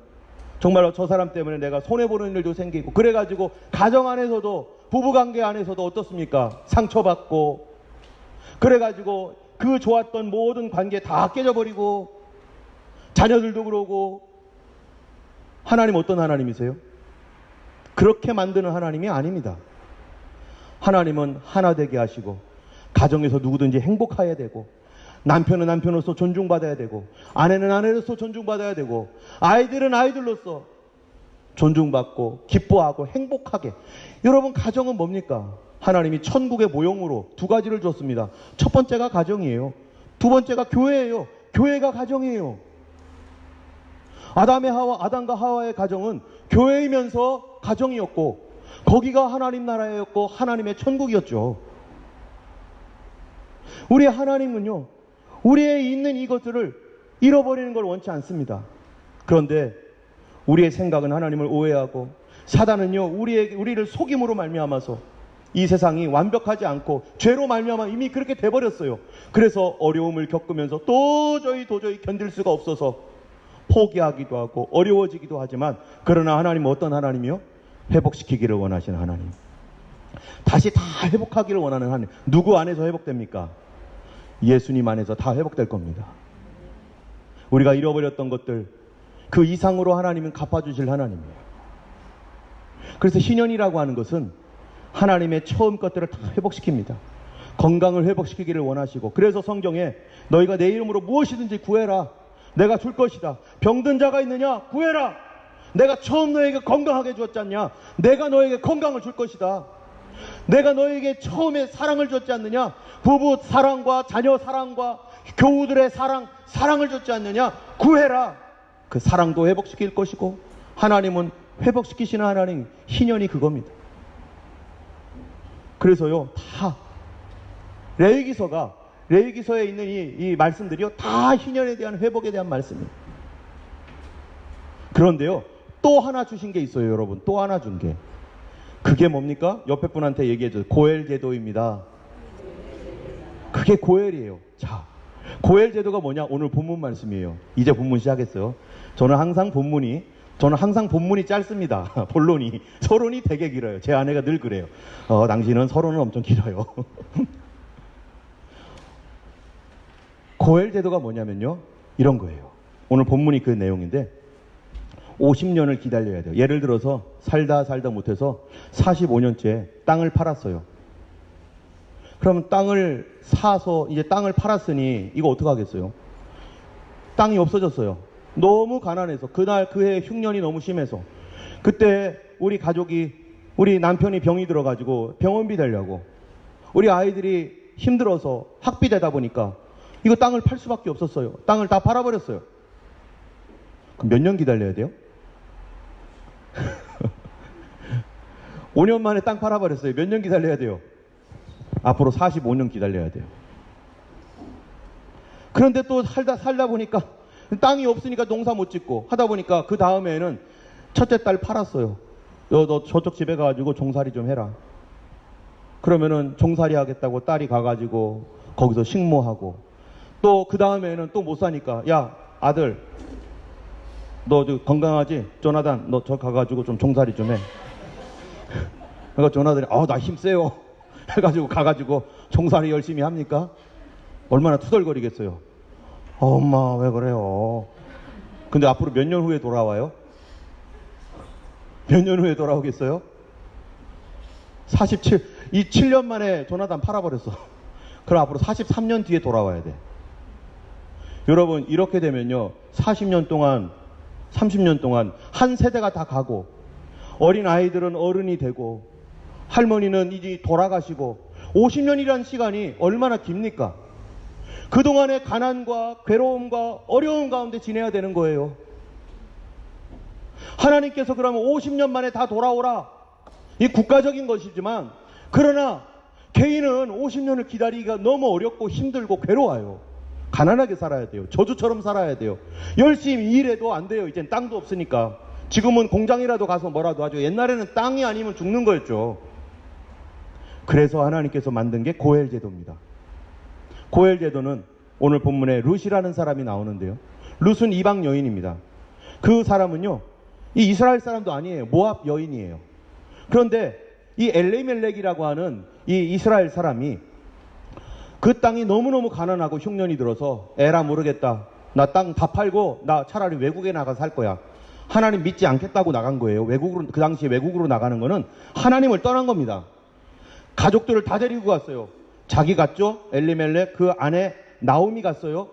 정말로 저 사람 때문에 내가 손해보는 일도 생기고, 그래가지고 가정 안에서도, 부부관계 안에서도 어떻습니까? 상처받고, 그래가지고 그 좋았던 모든 관계 다 깨져버리고, 자녀들도 그러고. 하나님 어떤 하나님이세요? 그렇게 만드는 하나님이 아닙니다. 하나님은 하나 되게 하시고, 가정에서 누구든지 행복해야 되고, 남편은 남편으로서 존중받아야 되고, 아내는 아내로서 존중받아야 되고, 아이들은 아이들로서 존중받고 기뻐하고 행복하게. 여러분, 가정은 뭡니까? 하나님이 천국의 모형으로 두 가지를 줬습니다. 첫 번째가 가정이에요. 두 번째가 교회예요. 교회가 가정이에요. 아담과 하와의 가정은 교회이면서 가정이었고, 거기가 하나님 나라였고 하나님의 천국이었죠. 우리 하나님은요, 우리에 있는 이것들을 잃어버리는 걸 원치 않습니다. 그런데 우리의 생각은 하나님을 오해하고, 사단은요, 우리를 속임으로 말미암아서 이 세상이 완벽하지 않고 죄로 말미암아 이미 그렇게 돼버렸어요. 그래서 어려움을 겪으면서 도저히 견딜 수가 없어서 포기하기도 하고 어려워지기도 하지만, 그러나 하나님은 어떤 하나님이요? 회복시키기를 원하시는 하나님. 다시 다 회복하기를 원하는 하나님. 누구 안에서 회복됩니까? 예수님 안에서 다 회복될 겁니다. 우리가 잃어버렸던 것들, 그 이상으로 하나님은 갚아주실 하나님이에요. 그래서 신년이라고 하는 것은 하나님의 처음 것들을 다 회복시킵니다. 건강을 회복시키기를 원하시고, 그래서 성경에 너희가 내 이름으로 무엇이든지 구해라, 내가 줄 것이다. 병든 자가 있느냐? 구해라. 내가 처음 너에게 건강하게 주었지 않냐? 내가 너에게 건강을 줄 것이다. 내가 너에게 처음에 사랑을 줬지 않느냐? 부부 사랑과 자녀 사랑과 교우들의 사랑을 줬지 않느냐? 구해라. 그 사랑도 회복시킬 것이고, 하나님은 회복시키시는 하나님, 희년이 그겁니다. 그래서요, 다 레위기서에 있는 이 말씀들이요, 다 희년에 대한 회복에 대한 말씀이에요. 그런데요, 또 하나 주신 게 있어요, 여러분. 또 하나 준 게. 그게 뭡니까? 옆에 분한테 얘기해줘요. 고엘 제도입니다. 그게 고엘이에요. 자, 고엘 제도가 뭐냐? 오늘 본문 말씀이에요. 이제 본문 시작했어요. 저는 항상 본문이 짧습니다. 본론이. 서론이 되게 길어요. 제 아내가 늘 그래요. 당신은 서론은 엄청 길어요. 고엘 제도가 뭐냐면요, 이런 거예요. 오늘 본문이 그 내용인데, 50년을 기다려야 돼요. 예를 들어서 살다 못해서 45년째 땅을 팔았어요. 그럼 땅을 사서 이제 땅을 팔았으니 이거 어떡하겠어요? 땅이 없어졌어요. 너무 가난해서, 그날 그해 흉년이 너무 심해서, 그때 우리 남편이 병이 들어가지고 병원비 대려고, 우리 아이들이 힘들어서 학비 대다 보니까 이거 땅을 팔 수밖에 없었어요. 땅을 다 팔아버렸어요. 그럼 몇 년 기다려야 돼요? 5년 만에 땅 팔아버렸어요. 몇 년 기다려야 돼요? 앞으로 45년 기다려야 돼요. 그런데 또 살다 보니까 땅이 없으니까 농사 못 짓고 하다 보니까 그 다음에는 첫째 딸 팔았어요. 너 저쪽 집에 가가지고 종살이 좀 해라. 그러면은 종살이 하겠다고 딸이 가가지고 거기서 식모하고, 또 그 다음에는 또 못 사니까, 야 아들 너 건강하지? 조나단 너 저 가가지고 좀 종살이 좀 해. 그러니까 조나단이 나 힘세요 해가지고 가가지고 종살이 열심히 합니까? 얼마나 투덜거리겠어요. 엄마 왜 그래요? 근데 앞으로 몇 년 후에 돌아와요? 몇 년 후에 돌아오겠어요? 7년 만에 조나단 팔아버렸어. 그럼 앞으로 43년 뒤에 돌아와야 돼. 여러분, 이렇게 되면요, 40년 동안 30년 동안 한 세대가 다 가고, 어린 아이들은 어른이 되고, 할머니는 이제 돌아가시고, 50년이라는 시간이 얼마나 깁니까? 그동안의 가난과 괴로움과 어려움 가운데 지내야 되는 거예요. 하나님께서 그러면 50년 만에 다 돌아오라, 이 국가적인 것이지만, 그러나 개인은 50년을 기다리기가 너무 어렵고 힘들고 괴로워요. 가난하게 살아야 돼요. 저주처럼 살아야 돼요. 열심히 일해도 안 돼요. 이젠 땅도 없으니까. 지금은 공장이라도 가서 뭐라도 하죠. 옛날에는 땅이 아니면 죽는 거였죠. 그래서 하나님께서 만든 게 고엘 제도입니다. 고엘 제도는 오늘 본문에 룻이라는 사람이 나오는데요. 룻은 이방 여인입니다. 그 사람은요, 이 이스라엘 사람도 아니에요. 모압 여인이에요. 그런데 이 엘리멜렉이라고 하는 이 이스라엘 사람이 그 땅이 너무너무 가난하고 흉년이 들어서 에라 모르겠다. 나 땅 다 팔고 나 차라리 외국에 나가 살 거야. 하나님 믿지 않겠다고 나간 거예요. 외국으로, 그 당시에 외국으로 나가는 거는 하나님을 떠난 겁니다. 가족들을 다 데리고 갔어요. 자기 갔죠. 엘리멜렉, 그 아내 나오미 갔어요.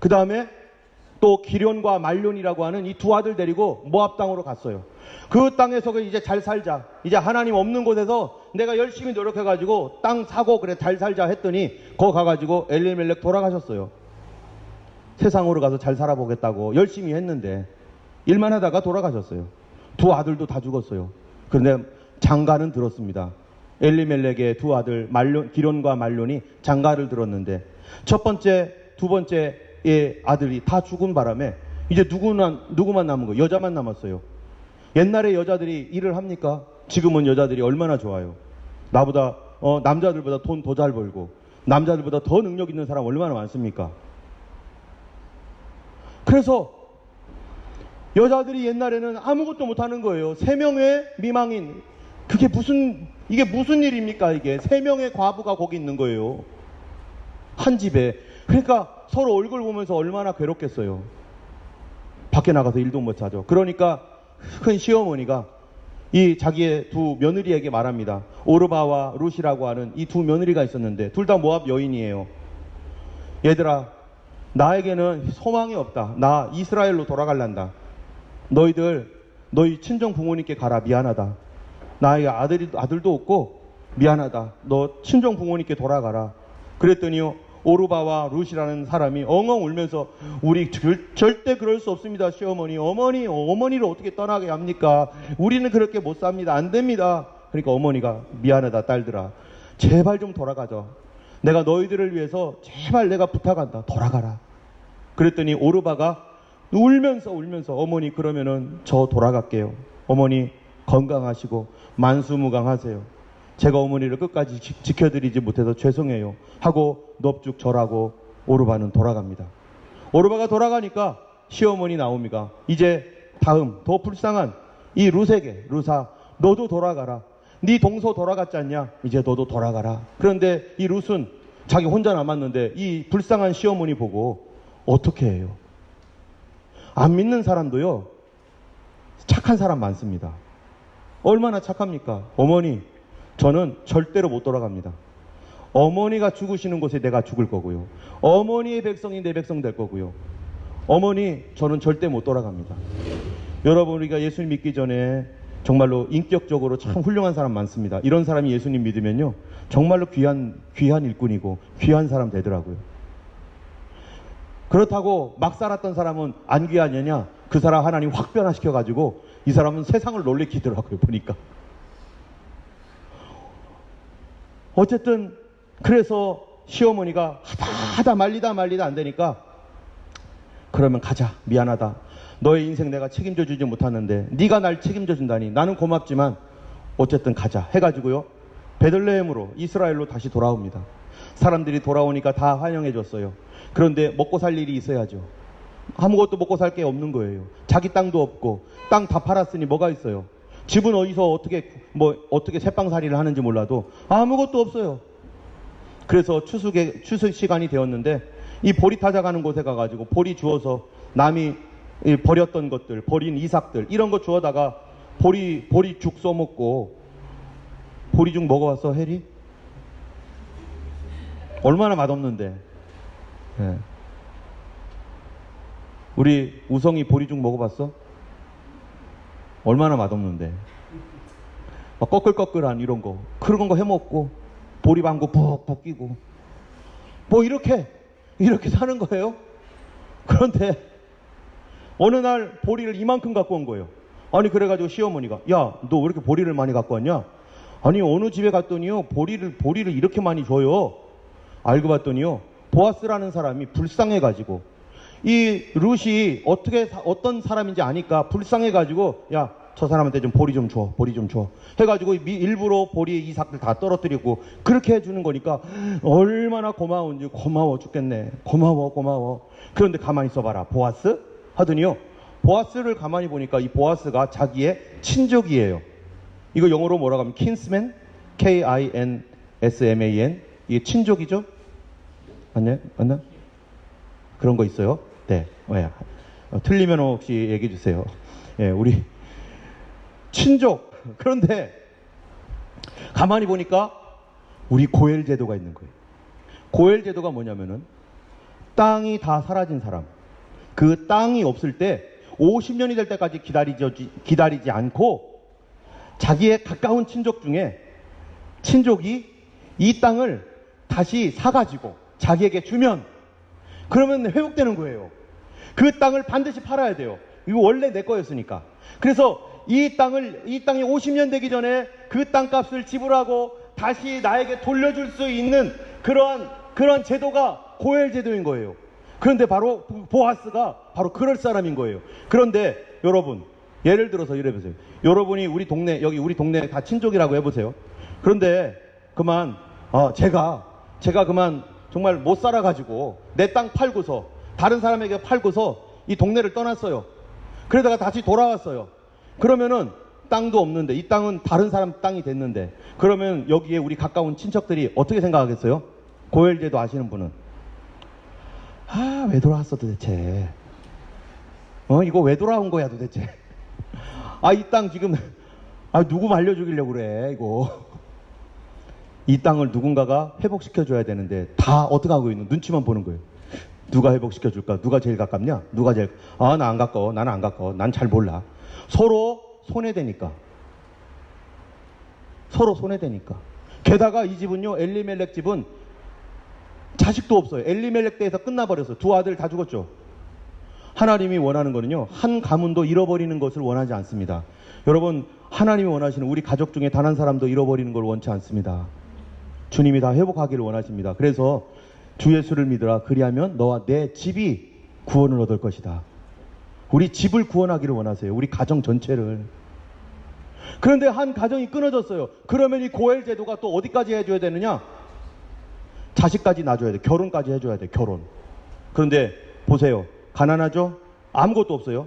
그 다음에 또 기련과 말론이라고 하는 이 두 아들 데리고 모압 땅으로 갔어요. 그 땅에서 이제 잘 살자. 이제 하나님 없는 곳에서 내가 열심히 노력해가지고 땅 사고 그래 잘 살자 했더니 거 가가지고 엘리멜렉 돌아가셨어요. 세상으로 가서 잘 살아보겠다고 열심히 했는데 일만 하다가 돌아가셨어요. 두 아들도 다 죽었어요. 그런데 장가는 들었습니다. 엘리멜렉의 두 아들 기련과 말론이 장가를 들었는데 첫 번째, 두 번째의 아들이 다 죽은 바람에 이제 누구만 남은 거예요? 여자만 남았어요. 옛날에 여자들이 일을 합니까? 지금은 여자들이 얼마나 좋아요. 나보다 남자들보다 돈 더 잘 벌고 남자들보다 더 능력 있는 사람 얼마나 많습니까? 그래서 여자들이 옛날에는 아무것도 못하는 거예요. 3명의 미망인. 이게 무슨 일입니까? 이게 3명의 과부가 거기 있는 거예요. 한 집에. 그러니까 서로 얼굴 보면서 얼마나 괴롭겠어요. 밖에 나가서 일도 못 하죠. 그러니까 큰 시어머니가 이 자기의 두 며느리에게 말합니다. 오르바와 룻이라고 하는 이 두 며느리가 있었는데 둘 다 모압 여인이에요. 얘들아, 나에게는 소망이 없다. 나 이스라엘로 돌아갈란다. 너희 친정 부모님께 가라. 미안하다. 나의 아들도 없고 미안하다. 너 친정 부모님께 돌아가라. 그랬더니요, 오르바와 룻이라는 사람이 엉엉 울면서 우리 절대 그럴 수 없습니다. 시어머니, 어머니를 어떻게 떠나게 합니까? 우리는 그렇게 못 삽니다. 안 됩니다. 그러니까 어머니가 미안하다 딸들아, 제발 좀 돌아가자. 내가 너희들을 위해서 제발 내가 부탁한다. 돌아가라. 그랬더니 오르바가 울면서 어머니 그러면은 저 돌아갈게요. 어머니 건강하시고 만수무강하세요. 제가 어머니를 끝까지 지켜드리지 못해서 죄송해요 하고 넙죽 절하고 오르바는 돌아갑니다. 오르바가 돌아가니까 시어머니 나오미가 이제 다음 더 불쌍한 이 룻에게, 룻아 너도 돌아가라. 네 동서 돌아갔지 않냐? 이제 너도 돌아가라. 그런데 이 룻은 자기 혼자 남았는데 이 불쌍한 시어머니 보고 어떻게 해요? 안 믿는 사람도요, 착한 사람 많습니다. 얼마나 착합니까? 어머니, 저는 절대로 못 돌아갑니다. 어머니가 죽으시는 곳에 내가 죽을 거고요. 어머니의 백성이 내 백성 될 거고요. 어머니, 저는 절대 못 돌아갑니다. 여러분, 우리가 예수님 믿기 전에 정말로 인격적으로 참 훌륭한 사람 많습니다. 이런 사람이 예수님 믿으면요, 정말로 귀한 일꾼이고 귀한 사람 되더라고요. 그렇다고 막 살았던 사람은 안 귀하냐냐? 그 사람 하나님 확 변화시켜가지고 이 사람은 세상을 놀래키더라고요, 보니까. 어쨌든 그래서 시어머니가 하다 말리다 안 되니까 그러면 가자. 미안하다. 너의 인생 내가 책임져 주지 못하는데 네가 날 책임져 준다니 나는 고맙지만 어쨌든 가자 해가지고요, 베들레헴으로 이스라엘로 다시 돌아옵니다. 사람들이 돌아오니까 다 환영해 줬어요. 그런데 먹고 살 일이 있어야죠. 아무것도 먹고 살 게 없는 거예요. 자기 땅도 없고 땅 다 팔았으니 뭐가 있어요. 집은 어디서 어떻게 새빵살이를 하는지 몰라도 아무것도 없어요. 그래서 추석 시간이 되었는데 이 보리 타작하는 곳에 가가지고 보리 주워서 남이 버렸던 것들, 버린 이삭들 이런 거 주워다가 보리죽 써먹고. 보리죽 먹어봤어, 해리? 얼마나 맛없는데. 네. 우리 우성이 보리죽 먹어봤어? 얼마나 맛없는데. 막 꺼끌꺼끌한 이런 거, 그런 거 해먹고 보리방구 푹푹 끼고 뭐 이렇게 사는 거예요. 그런데 어느 날 보리를 이만큼 갖고 온 거예요. 아니 그래가지고 시어머니가 야, 너 왜 이렇게 보리를 많이 갖고 왔냐? 아니 어느 집에 갔더니요 보리를 이렇게 많이 줘요. 알고 봤더니요 보아스라는 사람이 불쌍해가지고 이 룻이 어떤 사람인지 아니까 불쌍해가지고 야 저 사람한테 좀 보리 좀 줘 해가지고 일부러 보리 이삭들 다 떨어뜨리고 그렇게 해주는 거니까 얼마나 고마운지 고마워 죽겠네. 고마워. 그런데 가만히 있어봐라. 보아스 하더니요 보아스를 가만히 보니까 이 보아스가 자기의 친족이에요. 이거 영어로 뭐라고 하면 kinsman, Kinsman. 이게 친족이죠? 맞나? 그런 거 있어요? 네. 틀리면 혹시 얘기해 주세요. 예, 우리 친족. 그런데 가만히 보니까 우리 고엘 제도가 있는 거예요. 고엘 제도가 뭐냐면은 땅이 다 사라진 사람, 그 땅이 없을 때 50년이 될 때까지 기다리지 않고 자기의 가까운 친족 중에 친족이 이 땅을 다시 사가지고 자기에게 주면 그러면 회복되는 거예요. 그 땅을 반드시 팔아야 돼요. 이거 원래 내 거였으니까. 그래서 이 땅이 50년 되기 전에 그 땅값을 지불하고 다시 나에게 돌려줄 수 있는 그런 제도가 고엘 제도인 거예요. 그런데 바로 보아스가 바로 그럴 사람인 거예요. 그런데 여러분 예를 들어서 이래 보세요. 여러분이 우리 동네 다 친족이라고 해보세요. 그런데 그만 제가 그만 정말 못 살아가지고 내 땅 팔고서 다른 사람에게 팔고서 이 동네를 떠났어요. 그러다가 다시 돌아왔어요. 그러면은 땅도 없는데 이 땅은 다른 사람 땅이 됐는데 그러면 여기에 우리 가까운 친척들이 어떻게 생각하겠어요? 고엘제도 아시는 분은 왜 돌아왔어 도대체? 이거 왜 돌아온 거야 도대체? 이 땅 지금 누구 말려주기려고 그래 이거. 이 땅을 누군가가 회복시켜줘야 되는데 다 어떻게 하고 있는 눈치만 보는 거예요. 누가 회복시켜줄까? 누가 제일 가깝냐? 나 안 가까워. 나는 안 가까워. 난 잘 몰라. 서로 손해되니까. 게다가 이 집은요, 엘리멜렉 집은 자식도 없어요. 엘리멜렉 때에서 끝나버렸어요. 두 아들 다 죽었죠. 하나님이 원하는 거는요, 한 가문도 잃어버리는 것을 원하지 않습니다. 여러분, 하나님이 원하시는 우리 가족 중에 단 한 사람도 잃어버리는 걸 원치 않습니다. 주님이 다 회복하기를 원하십니다. 그래서 주 예수를 믿으라. 그리하면 너와 내 집이 구원을 얻을 것이다. 우리 집을 구원하기를 원하세요. 우리 가정 전체를. 그런데 한 가정이 끊어졌어요. 그러면 이 고엘 제도가 또 어디까지 해줘야 되느냐? 자식까지 낳아줘야 돼. 결혼까지 해줘야 돼. 결혼. 그런데 보세요. 가난하죠? 아무것도 없어요.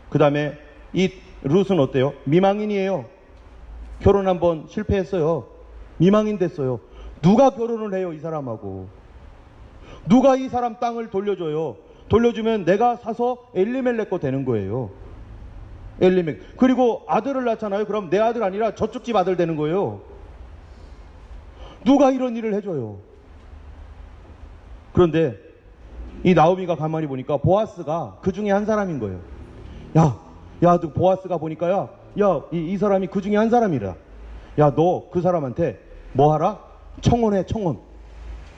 그 다음에 이 룻은 어때요? 미망인이에요. 결혼 한번 실패했어요. 미망인 됐어요. 누가 결혼을 해요? 이 사람하고. 누가 이 사람 땅을 돌려줘요? 돌려주면 내가 사서 엘리멜렉 거 되는 거예요. 엘리멜렉. 그리고 아들을 낳잖아요. 그럼 내 아들 아니라 저쪽 집 아들 되는 거예요. 누가 이런 일을 해줘요? 그런데 이 나오미가 가만히 보니까 보아스가 그 중에 한 사람인 거예요. 너 보아스가 보니까요. 이 사람이 그 중에 한 사람이라. 너 그 사람한테 뭐 하라? 청혼해, 청혼.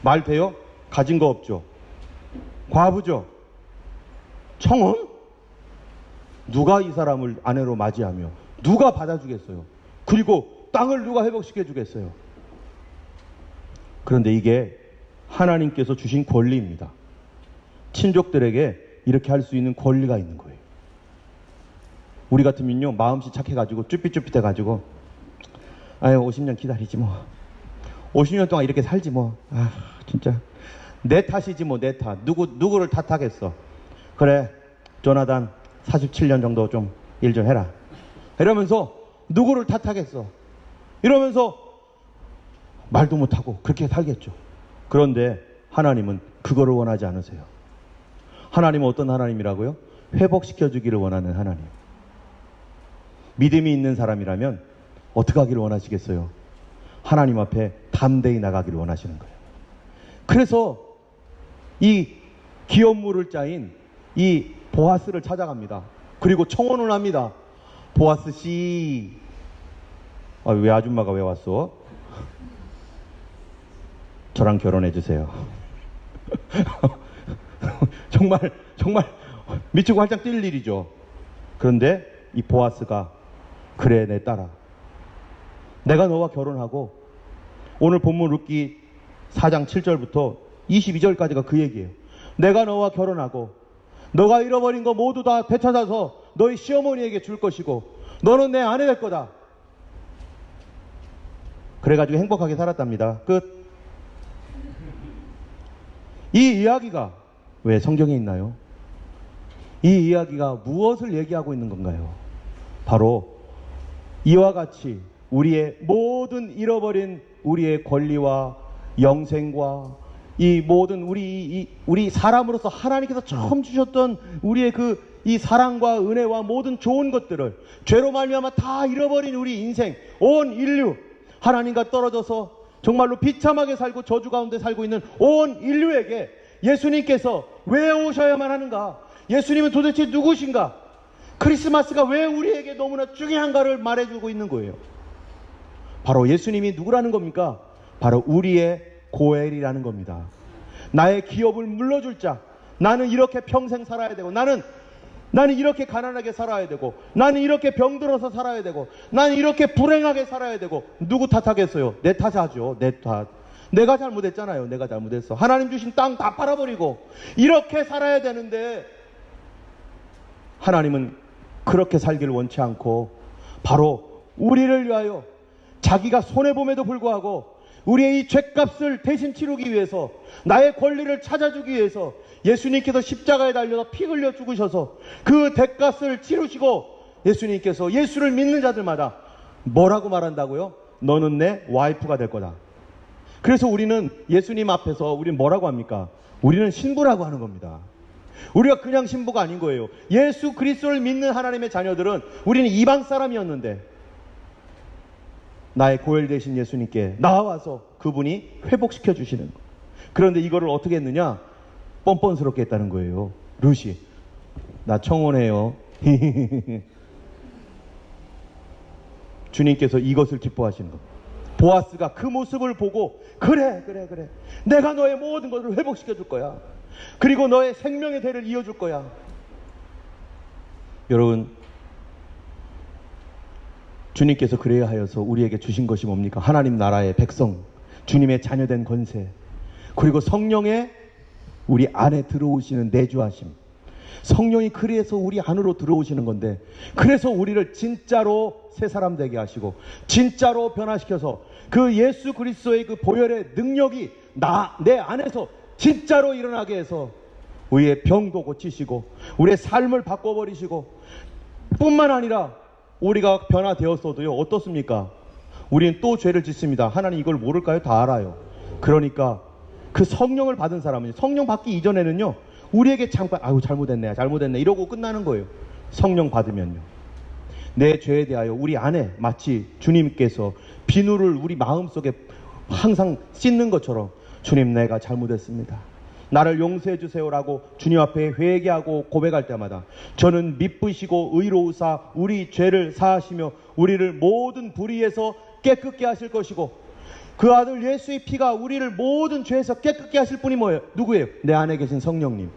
말 돼요? 가진 거 없죠. 과부죠. 청혼? 누가 이 사람을 아내로 맞이하며 누가 받아주겠어요? 그리고 땅을 누가 회복시켜 주겠어요? 그런데 이게 하나님께서 주신 권리입니다. 친족들에게 이렇게 할 수 있는 권리가 있는 거예요. 우리 같으면요, 마음씨 착해가지고 쭈삣쭈삣해가지고 50년 기다리지 뭐. 50년 동안 이렇게 살지 뭐. 진짜 내 탓이지 뭐. 내 탓. 누구를 탓하겠어. 그래, 조나단 47년 정도 좀 일 좀 해라. 이러면서 누구를 탓하겠어. 이러면서 말도 못하고 그렇게 살겠죠. 그런데 하나님은 그거를 원하지 않으세요. 하나님은 어떤 하나님이라고요? 회복시켜주기를 원하는 하나님. 믿음이 있는 사람이라면 어떻게 하기를 원하시겠어요? 하나님 앞에 담대히 나가기를 원하시는 거예요. 그래서 이 기업물을 짜인 이 보아스를 찾아갑니다. 그리고 청혼을 합니다. 보아스 씨. 왜 아줌마가 왜 왔어? 저랑 결혼해 주세요. 정말 미치고 활짝 뛸 일이죠. 그런데 이 보아스가 그래 내 딸아, 내가 너와 결혼하고, 오늘 본문 룻기 4장 7절부터 22절까지가 그 얘기예요. 내가 너와 결혼하고 너가 잃어버린 거 모두 다 되찾아서 너희 시어머니에게 줄 것이고 너는 내 아내 될 거다. 그래가지고 행복하게 살았답니다. 끝. 이 이야기가 왜 성경에 있나요? 이 이야기가 무엇을 얘기하고 있는 건가요? 바로 이와 같이 우리의 모든 잃어버린 우리의 권리와 영생과 이 모든 우리 사람으로서 하나님께서 처음 주셨던 우리의 이 사랑과 은혜와 모든 좋은 것들을 죄로 말미암아 다 잃어버린 우리 인생, 온 인류, 하나님과 떨어져서 정말로 비참하게 살고 저주 가운데 살고 있는 온 인류에게 예수님께서 왜 오셔야만 하는가? 예수님은 도대체 누구신가? 크리스마스가 왜 우리에게 너무나 중요한가를 말해주고 있는 거예요. 바로 예수님이 누구라는 겁니까? 바로 우리의 고엘이라는 겁니다. 나의 기업을 물려줄 자, 나는 이렇게 평생 살아야 되고, 나는 이렇게 가난하게 살아야 되고, 나는 이렇게 병들어서 살아야 되고, 나는 이렇게 불행하게 살아야 되고. 누구 탓하겠어요? 내 탓하죠. 내 탓. 내가 잘못했잖아요. 내가 잘못했어. 하나님 주신 땅 다 팔아버리고 이렇게 살아야 되는데, 하나님은 그렇게 살기를 원치 않고 바로 우리를 위하여 자기가 손해봄에도 불구하고 우리의 이 죄값을 대신 치르기 위해서, 나의 권리를 찾아주기 위해서 예수님께서 십자가에 달려서 피 흘려 죽으셔서 그 대값을 치르시고, 예수님께서 예수를 믿는 자들마다 뭐라고 말한다고요? 너는 내 와이프가 될 거다. 그래서 우리는 예수님 앞에서 우리는 뭐라고 합니까? 우리는 신부라고 하는 겁니다. 우리가 그냥 신부가 아닌 거예요. 예수 그리스도를 믿는 하나님의 자녀들은, 우리는 이방 사람이었는데 나의 고엘 되신 예수님께 나와서 그분이 회복시켜 주시는 거. 그런데 이거를 어떻게 했느냐? 뻔뻔스럽게 했다는 거예요. 룻이, 나 청혼해요. 주님께서 이것을 기뻐하시는 거. 보아스가 그 모습을 보고 그래 내가 너의 모든 것을 회복시켜 줄 거야. 그리고 너의 생명의 대를 이어줄 거야. 여러분, 주님께서 그래야 하여서 우리에게 주신 것이 뭡니까? 하나님 나라의 백성, 주님의 자녀된 권세, 그리고 성령의 우리 안에 들어오시는 내주하심. 성령이 그래서 우리 안으로 들어오시는 건데, 그래서 우리를 진짜로 새 사람 되게 하시고 진짜로 변화시켜서 그 예수 그리스도의 그 보혈의 능력이 내 안에서 진짜로 일어나게 해서 우리의 병도 고치시고 우리의 삶을 바꿔버리시고, 뿐만 아니라 우리가 변화되었어도요, 어떻습니까? 우리는 또 죄를 짓습니다. 하나님 이걸 모를까요? 다 알아요. 그러니까 그 성령을 받은 사람은, 성령 받기 이전에는요, 우리에게 잠깐 아유 잘못했네 이러고 끝나는 거예요. 성령 받으면요, 내 죄에 대하여 우리 안에 마치 주님께서 비누를 우리 마음속에 항상 씻는 것처럼, 주님 내가 잘못했습니다, 나를 용서해 주세요라고 주님 앞에 회개하고 고백할 때마다 저는 미쁘시고 의로우사 우리 죄를 사하시며 우리를 모든 불의에서 깨끗게 하실 것이고, 그 아들 예수의 피가 우리를 모든 죄에서 깨끗게 하실 분이 뭐예요? 누구예요? 내 안에 계신 성령님.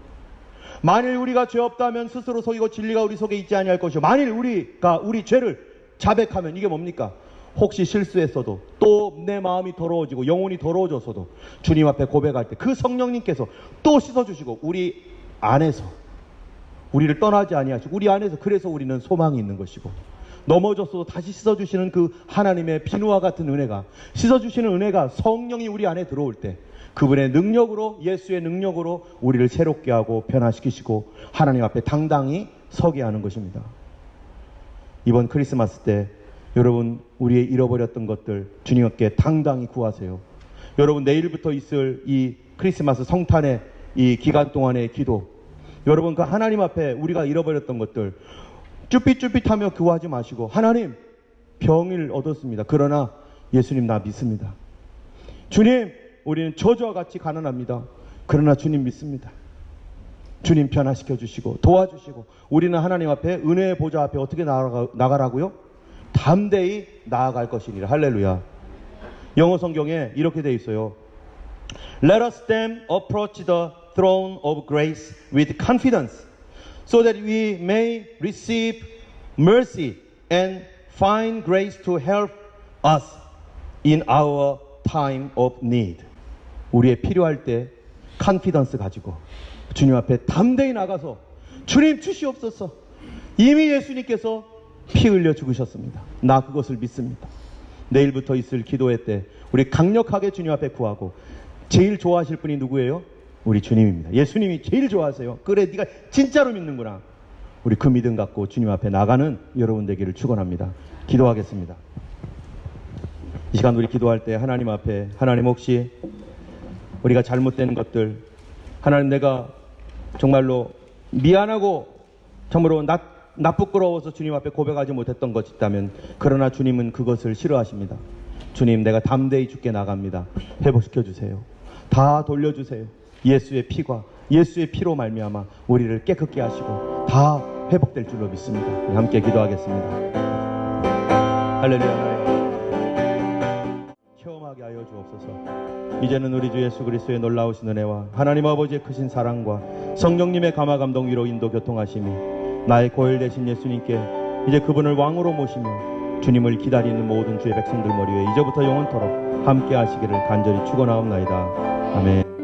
만일 우리가 죄 없다면 스스로 속이고 진리가 우리 속에 있지 아니할 것이요, 만일 우리가 우리 죄를 자백하면 이게 뭡니까? 혹시 실수했어도, 또 내 마음이 더러워지고 영혼이 더러워졌어도 주님 앞에 고백할 때 그 성령님께서 또 씻어주시고 우리 안에서 우리를 떠나지 아니하시고 우리 안에서, 그래서 우리는 소망이 있는 것이고, 넘어졌어도 다시 씻어주시는 그 하나님의 비누와 같은 은혜가, 씻어주시는 은혜가 성령이 우리 안에 들어올 때 그분의 능력으로, 예수의 능력으로 우리를 새롭게 하고 변화시키시고 하나님 앞에 당당히 서게 하는 것입니다. 이번 크리스마스 때 여러분, 우리의 잃어버렸던 것들 주님께 당당히 구하세요. 여러분, 내일부터 있을 이 크리스마스 성탄의 이 기간 동안의 기도, 여러분 그 하나님 앞에 우리가 잃어버렸던 것들 쭈삣쭈삣하며 구하지 마시고, 하나님 병을 얻었습니다. 그러나 예수님 나 믿습니다. 주님, 우리는 저주와 같이 가난합니다. 그러나 주님 믿습니다. 주님 변화시켜 주시고 도와주시고, 우리는 하나님 앞에 은혜의 보좌 앞에 어떻게 나가라고요? 담대히 나아갈 것이니라. 할렐루야. 영어 성경에 이렇게 되어 있어요. Let us then approach the throne of grace with confidence, so that we may receive mercy and find grace to help us in our time of need. 우리의 필요할 때 컨피던스 가지고 주님 앞에 담대히 나가서 주님 주시옵소서. 이미 예수님께서 피 흘려 죽으셨습니다. 나 그것을 믿습니다. 내일부터 있을 기도회 때 우리 강력하게 주님 앞에 구하고, 제일 좋아하실 분이 누구예요? 우리 주님입니다. 예수님이 제일 좋아하세요. 그래, 네가 진짜로 믿는구나. 우리 그 믿음 갖고 주님 앞에 나가는 여러분 되기를 축원합니다. 기도하겠습니다. 이 시간 우리 기도할 때 하나님 앞에, 하나님 혹시 우리가 잘못된 것들, 하나님 내가 정말로 미안하고 정말로 나 부끄러워서 주님 앞에 고백하지 못했던 것이 있다면, 그러나 주님은 그것을 싫어하십니다. 주님, 내가 담대히 주께 나갑니다. 회복시켜 주세요. 다 돌려주세요. 예수의 피과 예수의 피로 말미암아 우리를 깨끗게 하시고 다 회복될 줄로 믿습니다. 함께 기도하겠습니다. 할렐루야. 체험하게 하여 주옵소서. 이제는 우리 주 예수 그리스도의 놀라우신 은혜와 하나님 아버지의 크신 사랑과 성령님의 감화 감동 위로 인도 교통하심이 나의 고열 되신 예수님께 이제 그분을 왕으로 모시며 주님을 기다리는 모든 주의 백성들 머리에 이제부터 영원토록 함께 하시기를 간절히 축원하옵나이다. 아멘.